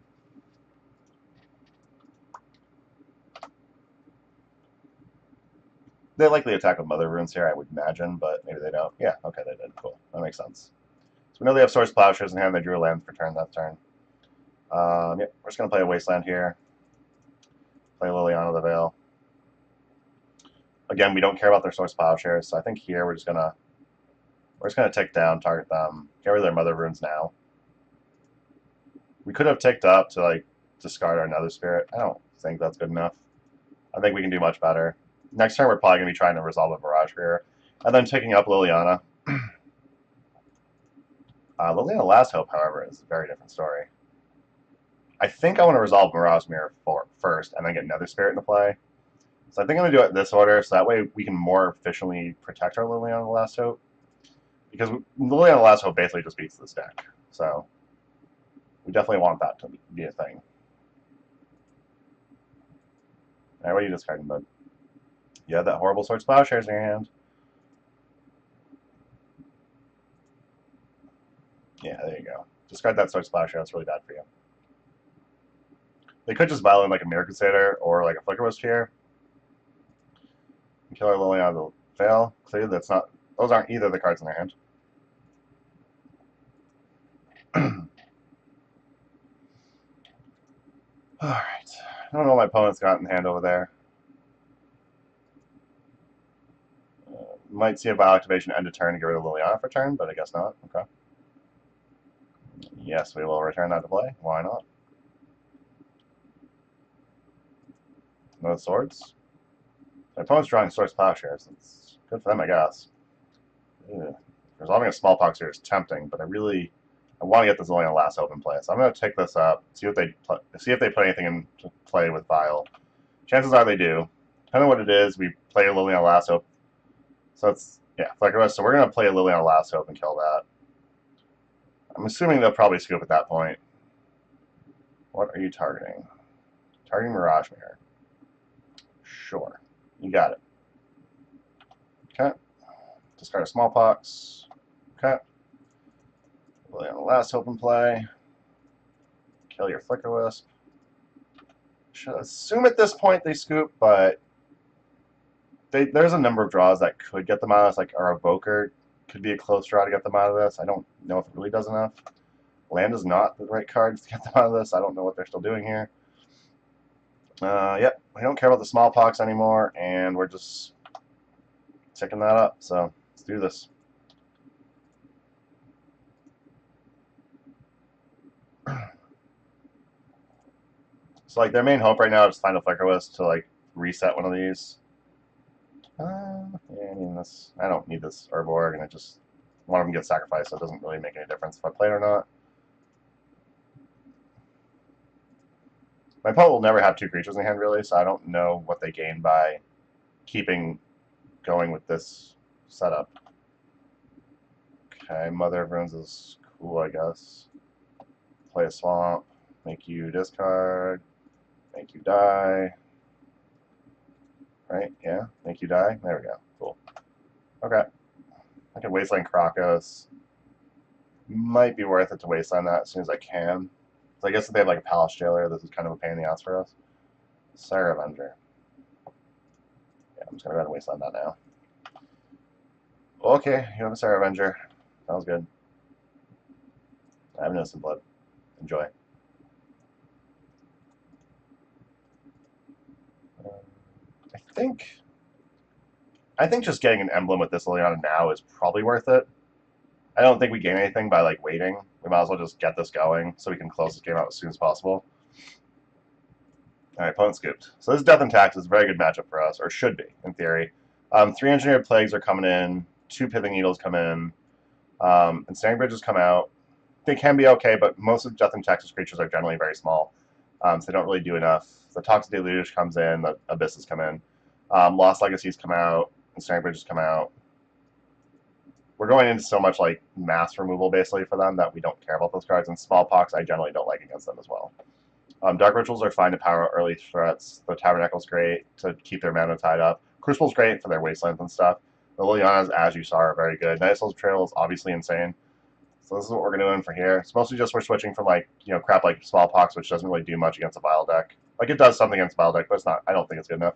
They likely attack with Mother Runes here, I would imagine, but maybe they don't. Yeah, okay, they did. Cool. That makes sense. So we know they have Swords of Plowshares in hand. They drew a land for turn that turn. Yep, we're just going to play a Wasteland here. Play Liliana of the Veil. Again, we don't care about their Swords of Plowshares, so I think here we're just gonna tick down, target them, get rid of their Mother Runes now. We could have ticked up to like discard our Nether Spirit. I don't think that's good enough. I think we can do much better. Next turn we're probably gonna be trying to resolve a Mirage Mirror, and then ticking up Liliana. Liliana Last Hope, however, is a very different story. I think I want to resolve Mirage Mirror first, and then get Nether Spirit into play. So I think I'm going to do it in this order, so that way we can more efficiently protect our Liliana Last Hope. Because Liliana Last Hope basically just beats this deck. So we definitely want that to be a thing. Alright, what are you discarding, bud? You have that horrible Swords of Plowshares in your hand. Yeah, there you go. Discard that Swords of Plowshare, that's really bad for you. They could just violate like a Mirror Crusader or like a Flicker Wisp here. Kill our Liliana to fail. Clearly, that's not. Those aren't either of the cards in their hand. Alright. I don't know what my opponent's got in hand over there. Might see a Vial Activation end of turn to get rid of Liliana for turn, but I guess not. Okay. Yes, we will return that to play. Why not? No swords. My opponent's drawing Swords Plowshares. It's good for them, I guess. Ew. Resolving a Smallpox here is tempting, but I want to get this Liliana Lasso in play. So I'm going to take this up, see if they put anything into play with Vial. Chances are they do. Depending on what it is, we play a Liliana Lasso. So it's, yeah, Flicker Wisp. So we're going to play a Liliana Lasso and kill that. I'm assuming they'll probably scoop at that point. What are you targeting? Targeting Mirage Mirror. Sure. You got it. Okay. Discard a Smallpox. Okay. Liliana Lasso in play. Kill your Flicker Wisp. Should assume at this point they scoop, but there's a number of draws that could get them out of this, like our Evoker could be a close draw to get them out of this. I don't know if it really does enough. Land is not the right cards to get them out of this. I don't know what they're still doing here. Yep, we don't care about the Smallpox anymore, and we're just ticking that up. So let's do this. So like their main hope right now is to find a Flicker Wisp to like reset one of these. Yeah, I mean this. I don't need this Urborg, and I just one of them gets sacrificed, so it doesn't really make any difference if I play it or not. My opponent will never have two creatures in hand, really, so I don't know what they gain by going with this setup. Okay, Mother of Runes is cool, I guess. Play a Swamp, make you discard, make you die. Right? Yeah, make you die. There we go. Cool. Okay. I can Wasteland Krakos. Might be worth it to Wasteland that as soon as I can. So I guess if they have like a Palace Jailer, this is kind of a pain in the ass for us. Sire Avenger. Yeah, I'm just going to go ahead and Wasteland that now. Okay, you have a Sire Avenger. Sounds good. I have Innocent Blood. Enjoy. I think just getting an emblem with this Liliana now is probably worth it. I don't think we gain anything by like waiting. We might as well just get this going so we can close this game out as soon as possible. Alright, opponent scooped. So this Death and Tax is a very good matchup for us, or should be, in theory. 3 Engineered Plagues are coming in, 2 Pithing Needles come in, and Snaring Bridges come out. They can be okay, but most of Death and Tax's creatures are generally very small, so they don't really do enough. The Toxic Deluge comes in, the Abysses come in, Lost Legacies come out, and Snaring Bridges come out. We're going into so much like mass removal basically for them that we don't care about those cards, and Smallpox I generally don't like against them as well. Dark Rituals are fine to power out early threats. The Tabernacle's great to keep their mana tied up. Crucible's great for their Wastelands and stuff. The Lilianas, as you saw, are very good. Night Soul's Betrayal is obviously insane. So this is what we're going to do for here. It's mostly just we're switching from like, crap like Smallpox, which doesn't really do much against a Vial deck. Like it does something against Vial deck, but it's not. I don't think it's good enough.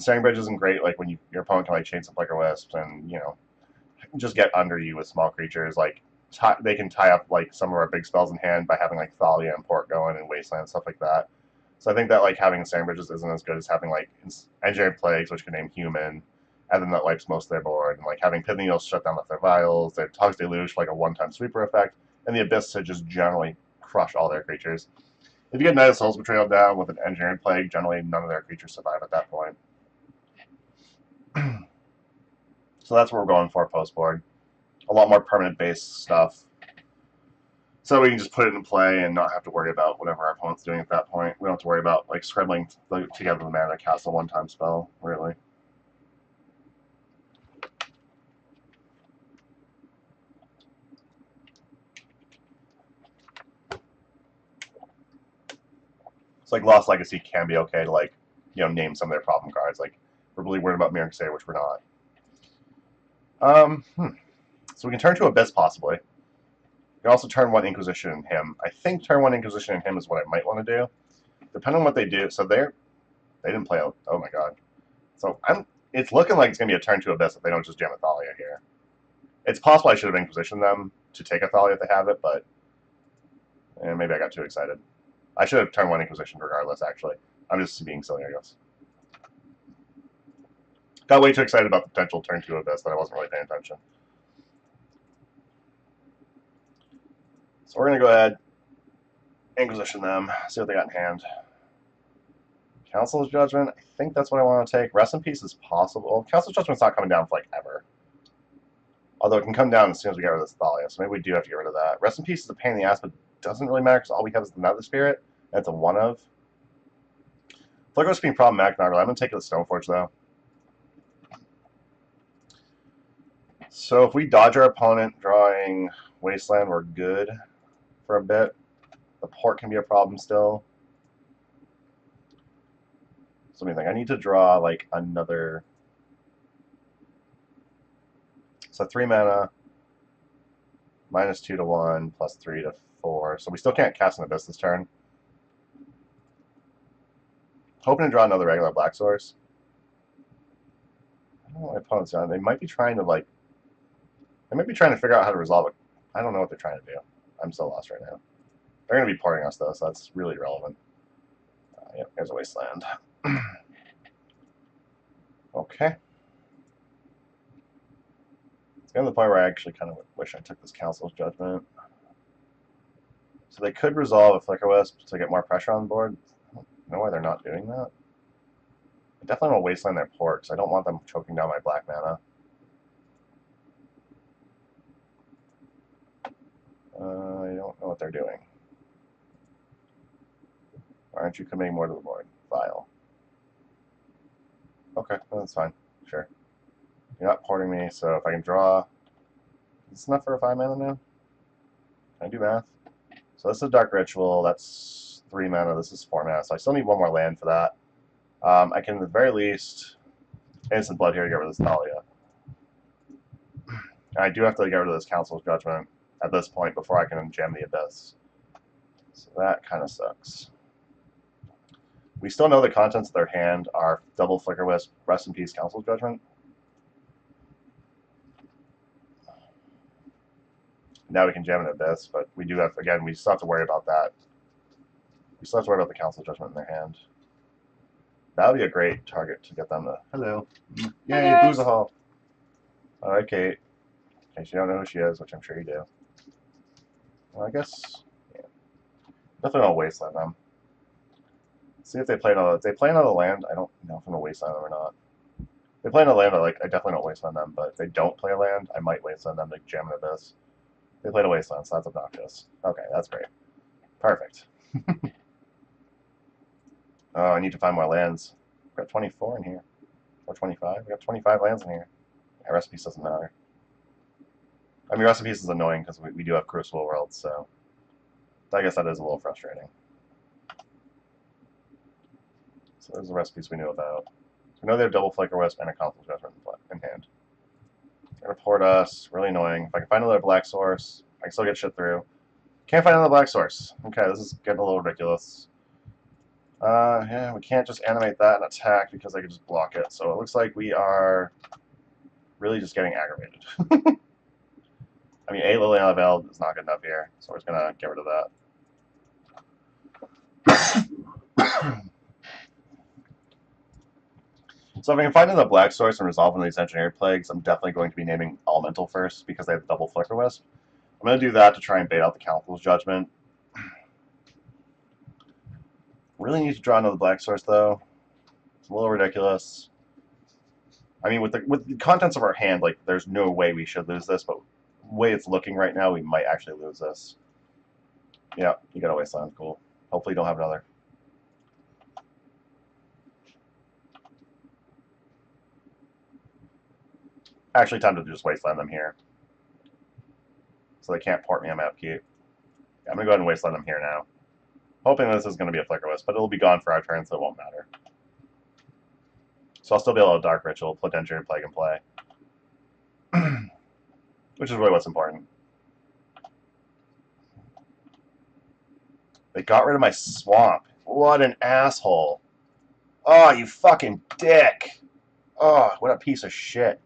Snaring Bridge isn't great like when your opponent can like chain some Flicker Wisps and, just get under you with small creatures. Like they can tie up like some of our big spells in hand by having like Thalia and Port going and Wasteland and stuff like that. So I think that like having Snaring Bridges isn't as good as having like Engineered Plagues, which can name human, and then that wipes most of their board, and like having Pithing Needles shut down with their Vials, their Toxic Deluge for like a one-time sweeper effect, and the Abyss to just generally crush all their creatures. If you get Night of Soul's Betrayal down with an Engineered Plague, generally none of their creatures survive at that point. So that's what we're going for post-board. A lot more permanent-based stuff. So we can just put it in play and not have to worry about whatever our opponent's doing at that point. We don't have to worry about like scribbling together the mana to cast a one-time spell, really. It's like Lost Legacy can be okay to like, name some of their problem cards. Like we're really worried about Mirror Crusader, which we're not. So we can turn to Abyss possibly. We can also turn 1 Inquisition in him. I think turn 1 Inquisition in him is what I might want to do. depending on what they do. So they didn't play. Oh my god. So it's looking like it's gonna be a turn to Abyss if they don't just jam a Thalia here. It's possible I should have Inquisitioned them to take a Thalia if they have it, but maybe I got too excited. I should have turn 1 Inquisition regardless, actually. I'm just being silly, I guess. Got way too excited about the potential turn 2 Abyss that I wasn't really paying attention. So we're going to go ahead, Inquisition them, see what they got in hand. Council's Judgment, I think that's what I want to take. Rest in Peace is possible. Council's Judgment's not coming down for like ever. Although it can come down as soon as we get rid of this Thalia, so maybe we do have to get rid of that. Rest in Peace is a pain in the ass, but doesn't really matter because all we have is the Nether Spirit, and it's a 1-of. Flicker's being problematic, not really. I'm going to take the Stoneforge, though. So if we dodge our opponent drawing Wasteland, we're good for a bit. The port can be a problem still. So let me think. I need to draw like another. So 3 mana, -2 to 1, +3 to 4. So we still can't cast an Abyss this turn. Hoping to draw another regular black source. I don't know what my opponent's done. They might be trying to like. They might be trying to figure out how to resolve it. I don't know what they're trying to do. I'm so lost right now. They're going to be porting us though, so that's really irrelevant. Yep, here's a Wasteland. Okay. It's getting to the point where I actually kind of wish I took this Council's Judgment. So they could resolve a Flicker Wisp to get more pressure on the board. I don't know why they're not doing that. I definitely want to Wasteland their port, because I don't want them choking down my black mana. I don't know what they're doing. Why aren't you committing more to the board? Vile. Okay, well, that's fine. Sure. You're not porting me, so if I can draw... Is this enough for a 5 mana now? Can I do math? So this is a Dark Ritual. That's 3 mana. This is 4 mana. So I still need 1 more land for that. I can, at the very least, Instant Blood here to get rid of this Thalia. And I do have to get rid of this Council's Judgment at this point before I can jam the Abyss. So that kind of sucks. We still know the contents of their hand are double Flicker Wisp, Rest in Peace, Council's Judgment. Now we can jam an Abyss, but we do have, again, we still have to worry about that. We still have to worry about the Council's Judgment in their hand. That would be a great target to get them to... Hello. Yay, Boozahall. Alright, Kate. In case you don't know who she is, which I'm sure you do. Well, I guess... Yeah. Definitely don't Wasteland them. See if they play another. If they play another land, I don't know if I'm gonna Wasteland them or not. If they play another land, I definitely don't Wasteland them. But if they don't play a land, I might Wasteland them to jam an Abyss. They played a Wasteland, so that's obnoxious. Okay, that's great. Perfect. Oh, I need to find more lands. I've got 24 in here. Or 25. We got 25 lands in here. Yeah, Rest in Peace doesn't matter. I mean, Rest in Peace is annoying because we do have Crucible Worlds, so I guess that is a little frustrating. So there's the recipes we knew about. So we know they have double Flicker Wisp and a Council's Judgment in hand. They're gonna port us. Really annoying. If I can find another black source, I can still get shit through. Can't find another black source. Okay, this is getting a little ridiculous. Yeah, we can't just animate that and attack because I could just block it. So it looks like we are really just getting aggravated. I mean, 8 Liliana Veil is not good enough here, so we're just gonna get rid of that. So if I can find another black source and resolve one of these engineered plagues, I'm definitely going to be naming Elemental first because they have double Flicker Wisp. I'm going to do that to try and bait out the Council's Judgment. Really need to draw another black source though. It's a little ridiculous. I mean, with the contents of our hand, like there's no way we should lose this, but the way it's looking right now, we might actually lose this. Yeah, you got a Wasteland, cool. Hopefully you don't have another. Actually, time to just Wasteland them here. So they can't port me on map keep. Yeah, I'm going to go ahead and Wasteland them here now. Hoping this is going to be a Flicker Wisp, but it'll be gone for our turn, so it won't matter. So I'll still be able to Dark Ritual, put Engineered Plague in play. Which is really what's important. They got rid of my Swamp. What an asshole. Oh, you fucking dick. Oh, what a piece of shit.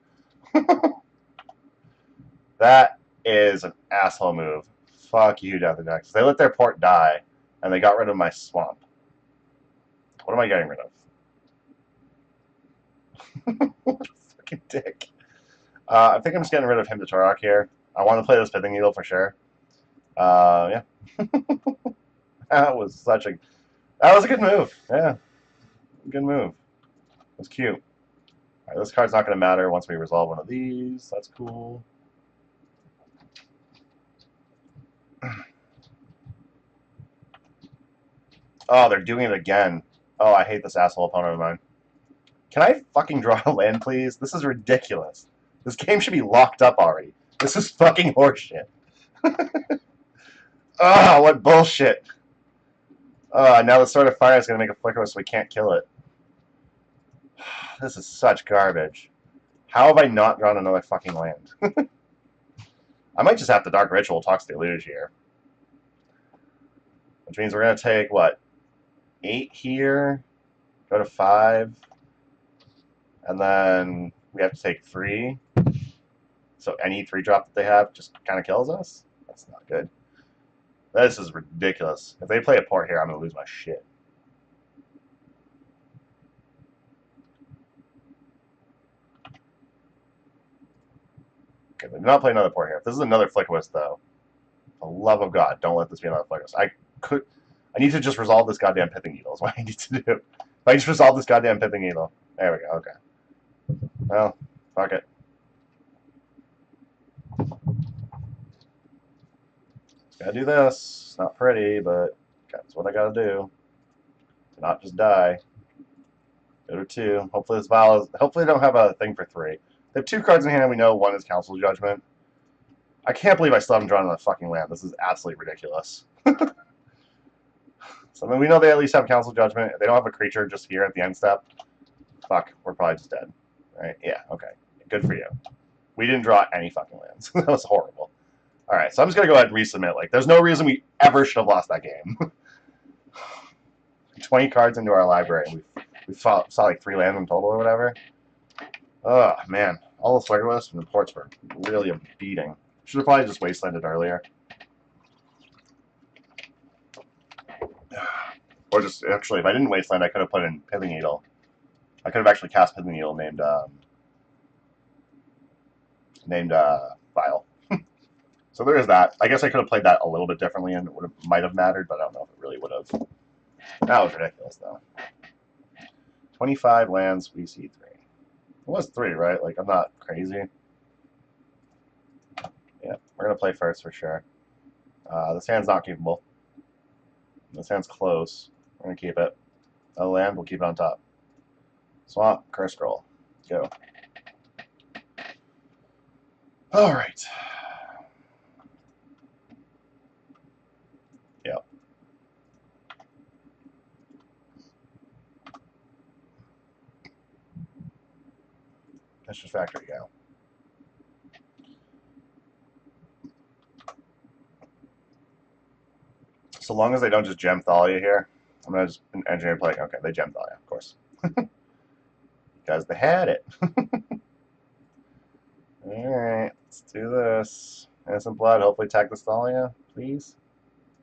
That is an asshole move. Fuck you, Death Index. They let their port die, and they got rid of my swamp. What am I getting rid of? What a fucking dick. I think I'm just getting rid of him to Turok here. I want to play this Pithing Needle for sure. Yeah. That was such a... That was a good move. Yeah. Good move. It was cute. Alright, this card's not going to matter once we resolve one of these. That's cool. Oh, they're doing it again. Oh, I hate this asshole opponent of mine. Can I fucking draw a land, please? This is ridiculous. This game should be locked up already. This is fucking horseshit. Oh, what bullshit. Now the Sword of Fire is going to make a flicker so we can't kill it. This is such garbage. How have I not drawn another fucking land? I might just have to Dark Ritual Tox Deluge here. Which means we're going to take, what, 8 here, go to 5, and then we have to take 3. So any 3-drop that they have just kind of kills us? That's not good. This is ridiculous. If they play a port here, I'm going to lose my shit. Okay, they did not play another port here. If this is another Flickerwisp, though, for the love of God, don't let this be another Flickerwisp. I need to just resolve this goddamn Pithing Needle is what I need to do. If I just resolve this goddamn Pithing Needle. There we go, okay. Well, fuck it. Gotta do this. It's not pretty, but that's what I gotta do. To not just die. Go to 2. Hopefully this Vial is... Hopefully they don't have a thing for 3. They have 2 cards in hand. We know one is Council Judgment. I can't believe I still haven't drawn another fucking land. This is absolutely ridiculous. So then we know they at least have Council Judgment. If they don't have a creature just here at the end step, fuck, we're probably just dead. Right? Yeah, okay. Good for you. We didn't draw any fucking lands. That was horrible. Alright, so I'm just going to go ahead and resubmit. Like, there's no reason we ever should have lost that game. 20 cards into our library. We saw like 3 lands in total or whatever. Oh, man. All the Flickerwisps and the ports were really a beating. Should have probably just wastelanded earlier. Or just, actually, if I didn't wasteland, I could have put in Pithing Needle. I could have actually cast Pithing Needle named Vial. So there is that. I guess I could have played that a little bit differently and it might have mattered, but I don't know if it really would have. That was ridiculous, though. 25 lands, we see 3. It was 3, right? Like, I'm not crazy. Yeah, we're going to play first for sure. This hand's not keepable. This hand's close. We're going to keep it. No land, we'll keep it on top. Swamp, Curse Scroll. Go. Alright. Yep. That's just Factory Go. So long as they don't just gem Thalia here, I'm going to just engineer play. Okay, they gem Thalia, of course. Because they had it. Alright, let's do this. Innocent Blood, hopefully tag this Thalia, please.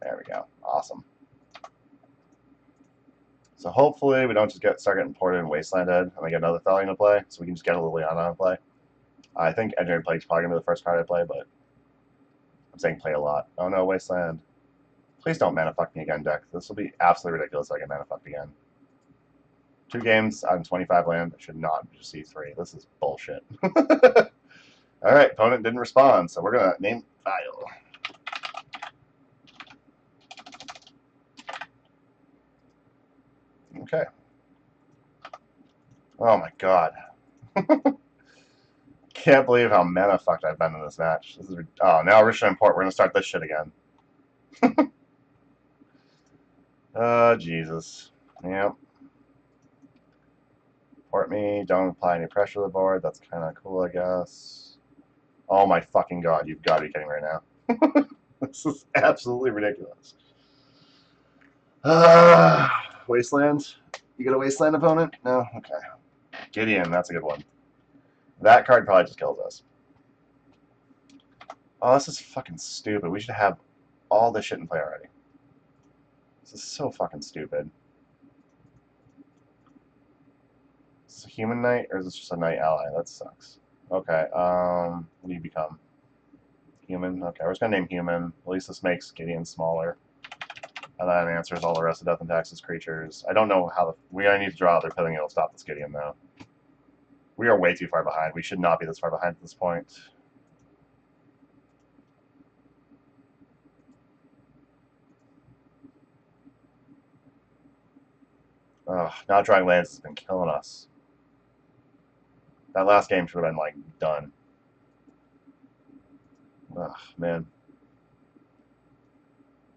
There we go. Awesome. So hopefully we don't just start getting ported and wastelanded and we get another Thalia to play, so we can just get a Liliana to play. I think Engineering Plague is probably going to be the first card I play, but I'm saying play a lot. Oh no, Wasteland. Please don't mana fuck me again, deck. This will be absolutely ridiculous if I get mana fucked again. 2 games on 25 land. I should not just see 3. This is bullshit. Alright, opponent didn't respond, so we're going to name Vial. Okay. Oh my god. Can't believe how mana fucked I've been in this match. This is oh, now Risha and Port. We're going to start this shit again. Oh, Jesus. Yep. Port me. Don't apply any pressure to the board. That's kind of cool, I guess. Oh my fucking god. You've got to be kidding right now. This is absolutely ridiculous. Wasteland. You got a Wasteland opponent? No? Okay. Gideon, that's a good one. That card probably just kills us. Oh, this is fucking stupid. We should have all this shit in play already. This is so fucking stupid. Is this a human knight, or is this just a knight ally? That sucks. Okay, what do you become? Human? Okay, we're just gonna name human. At least this makes Gideon smaller. And that answers all the rest of Death and Taxes creatures. I don't know how we gotta need to draw other pilling. It'll stop this Gideon, though. We are way too far behind. We should not be this far behind at this point. Ugh, not drawing lands has been killing us. That last game should have been, like, done. Ugh, man.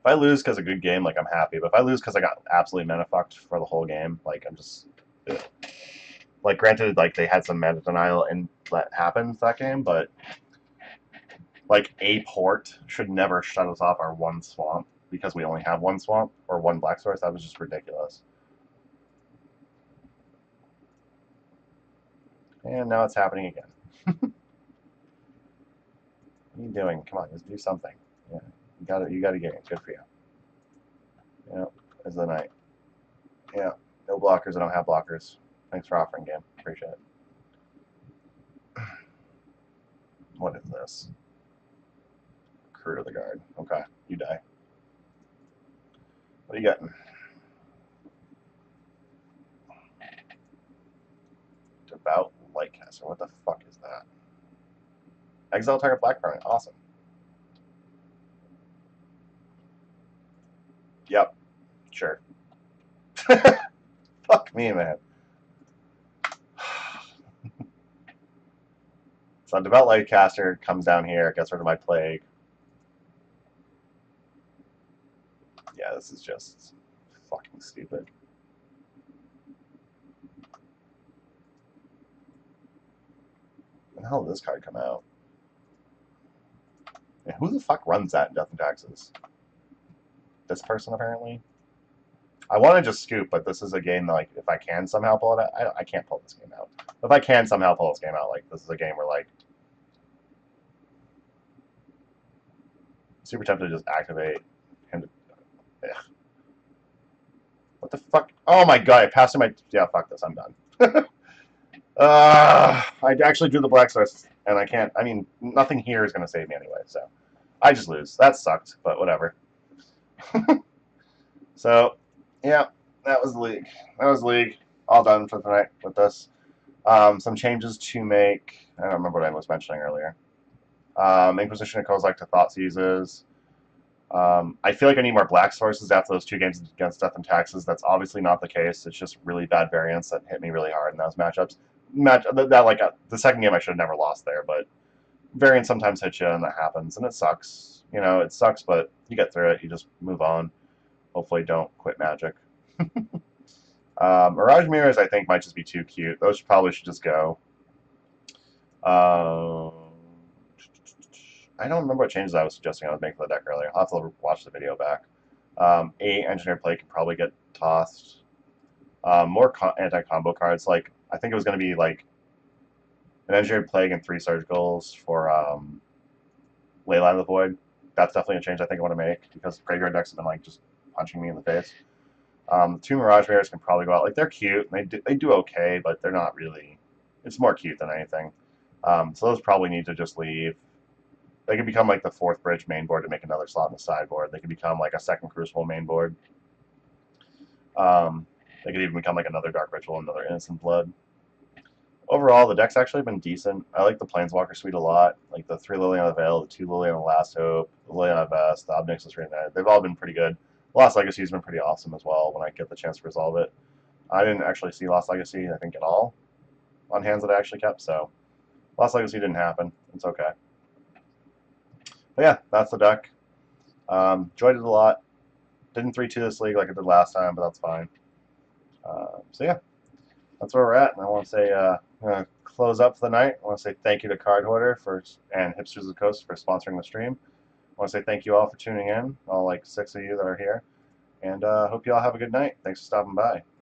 If I lose because of a good game, like, I'm happy. But if I lose because I got absolutely mana fucked for the whole game, like, I'm just... Ugh. Like, granted, like, they had some mana denial and that happened that game, but... Like, a port should never shut us off our one swamp because we only have one swamp or one black source. That was just ridiculous. And now it's happening again. What are you doing? Come on, just do something. Yeah, you gotta get it. Good for you. Yeah, there's the night. Yeah, no blockers. I don't have blockers. Thanks for offering, game. Appreciate it. What is this? Crew of the Guard. Okay, you die. What are you getting? Devout Lightcaster. What the fuck is that? Exile target black permanent. Awesome. Yep. Sure. Fuck me, man. So Devout Lightcaster comes down here, gets rid of my plague. Yeah, this is just fucking stupid. When the hell did this card come out? And who the fuck runs that in Death and Taxes? This person, apparently. I want to just scoop, but this is a game that, like, if I can somehow pull it out, I can't pull this game out. If I can somehow pull this game out, like, this is a game where, like, super tempted to just activate him. Ugh. What the fuck? Oh my god, I passed him my... Yeah, fuck this, I'm done. I actually drew the black source, and I can't... I mean, nothing here is going to save me anyway, so... I just lose. That sucked, but whatever. So, yeah, that was the league. That was the league. All done for tonight with this. Some changes to make. I don't remember what I was mentioning earlier. Inquisition of Kozilek to Thoughtseizes. I feel like I need more black sources after those two games against Death and Taxes. That's obviously not the case. It's just really bad variants that hit me really hard in those matchups. The second game I should have never lost there, but variants sometimes hit you and that happens, and it sucks. You know, it sucks, but you get through it. You just move on. Hopefully don't quit Magic. Mirage Mirrors, I think, might just be too cute. Those probably should just go. I don't remember what changes I was suggesting I was making for the deck earlier. I'll have to watch the video back. 8 Engineered Plague could probably get tossed. More anti-combo cards. Like, I think it was going to be, like, an Engineered Plague and 3 Surgicals for Leyline of the Void. That's definitely a change I think I want to make, because graveyard decks have been, like, just punching me in the face. 2 Mirage Mirrors can probably go out. Like, they're cute. They do okay, but they're not really... It's more cute than anything. So those probably need to just leave. They could become, like, the 4th Bridge main board to make another slot in the sideboard. They could become, like, a 2nd Crucible main board. They could even become, like, another Dark Ritual, another Innocent Blood. Overall, the deck's actually been decent. I like the Planeswalker suite a lot. Like, the 3 Liliana of the Veil, the 2 Liliana of the Last Hope, the Liliana of Vest, the Obnixis Reunited. They've all been pretty good. Lost Legacy has been pretty awesome as well when I get the chance to resolve it. I didn't actually see Lost Legacy, I think, at all on hands that I actually kept, so Lost Legacy didn't happen. It's okay. But yeah, that's the deck. Enjoyed it a lot. Didn't 3-2 this league like I did last time, but that's fine. So yeah, that's where we're at. And I want to say, close up for the night. I want to say thank you to Card Hoarder and Hipsters of the Coast for sponsoring the stream. I want to say thank you all for tuning in, all like 6 of you that are here. And hope you all have a good night. Thanks for stopping by.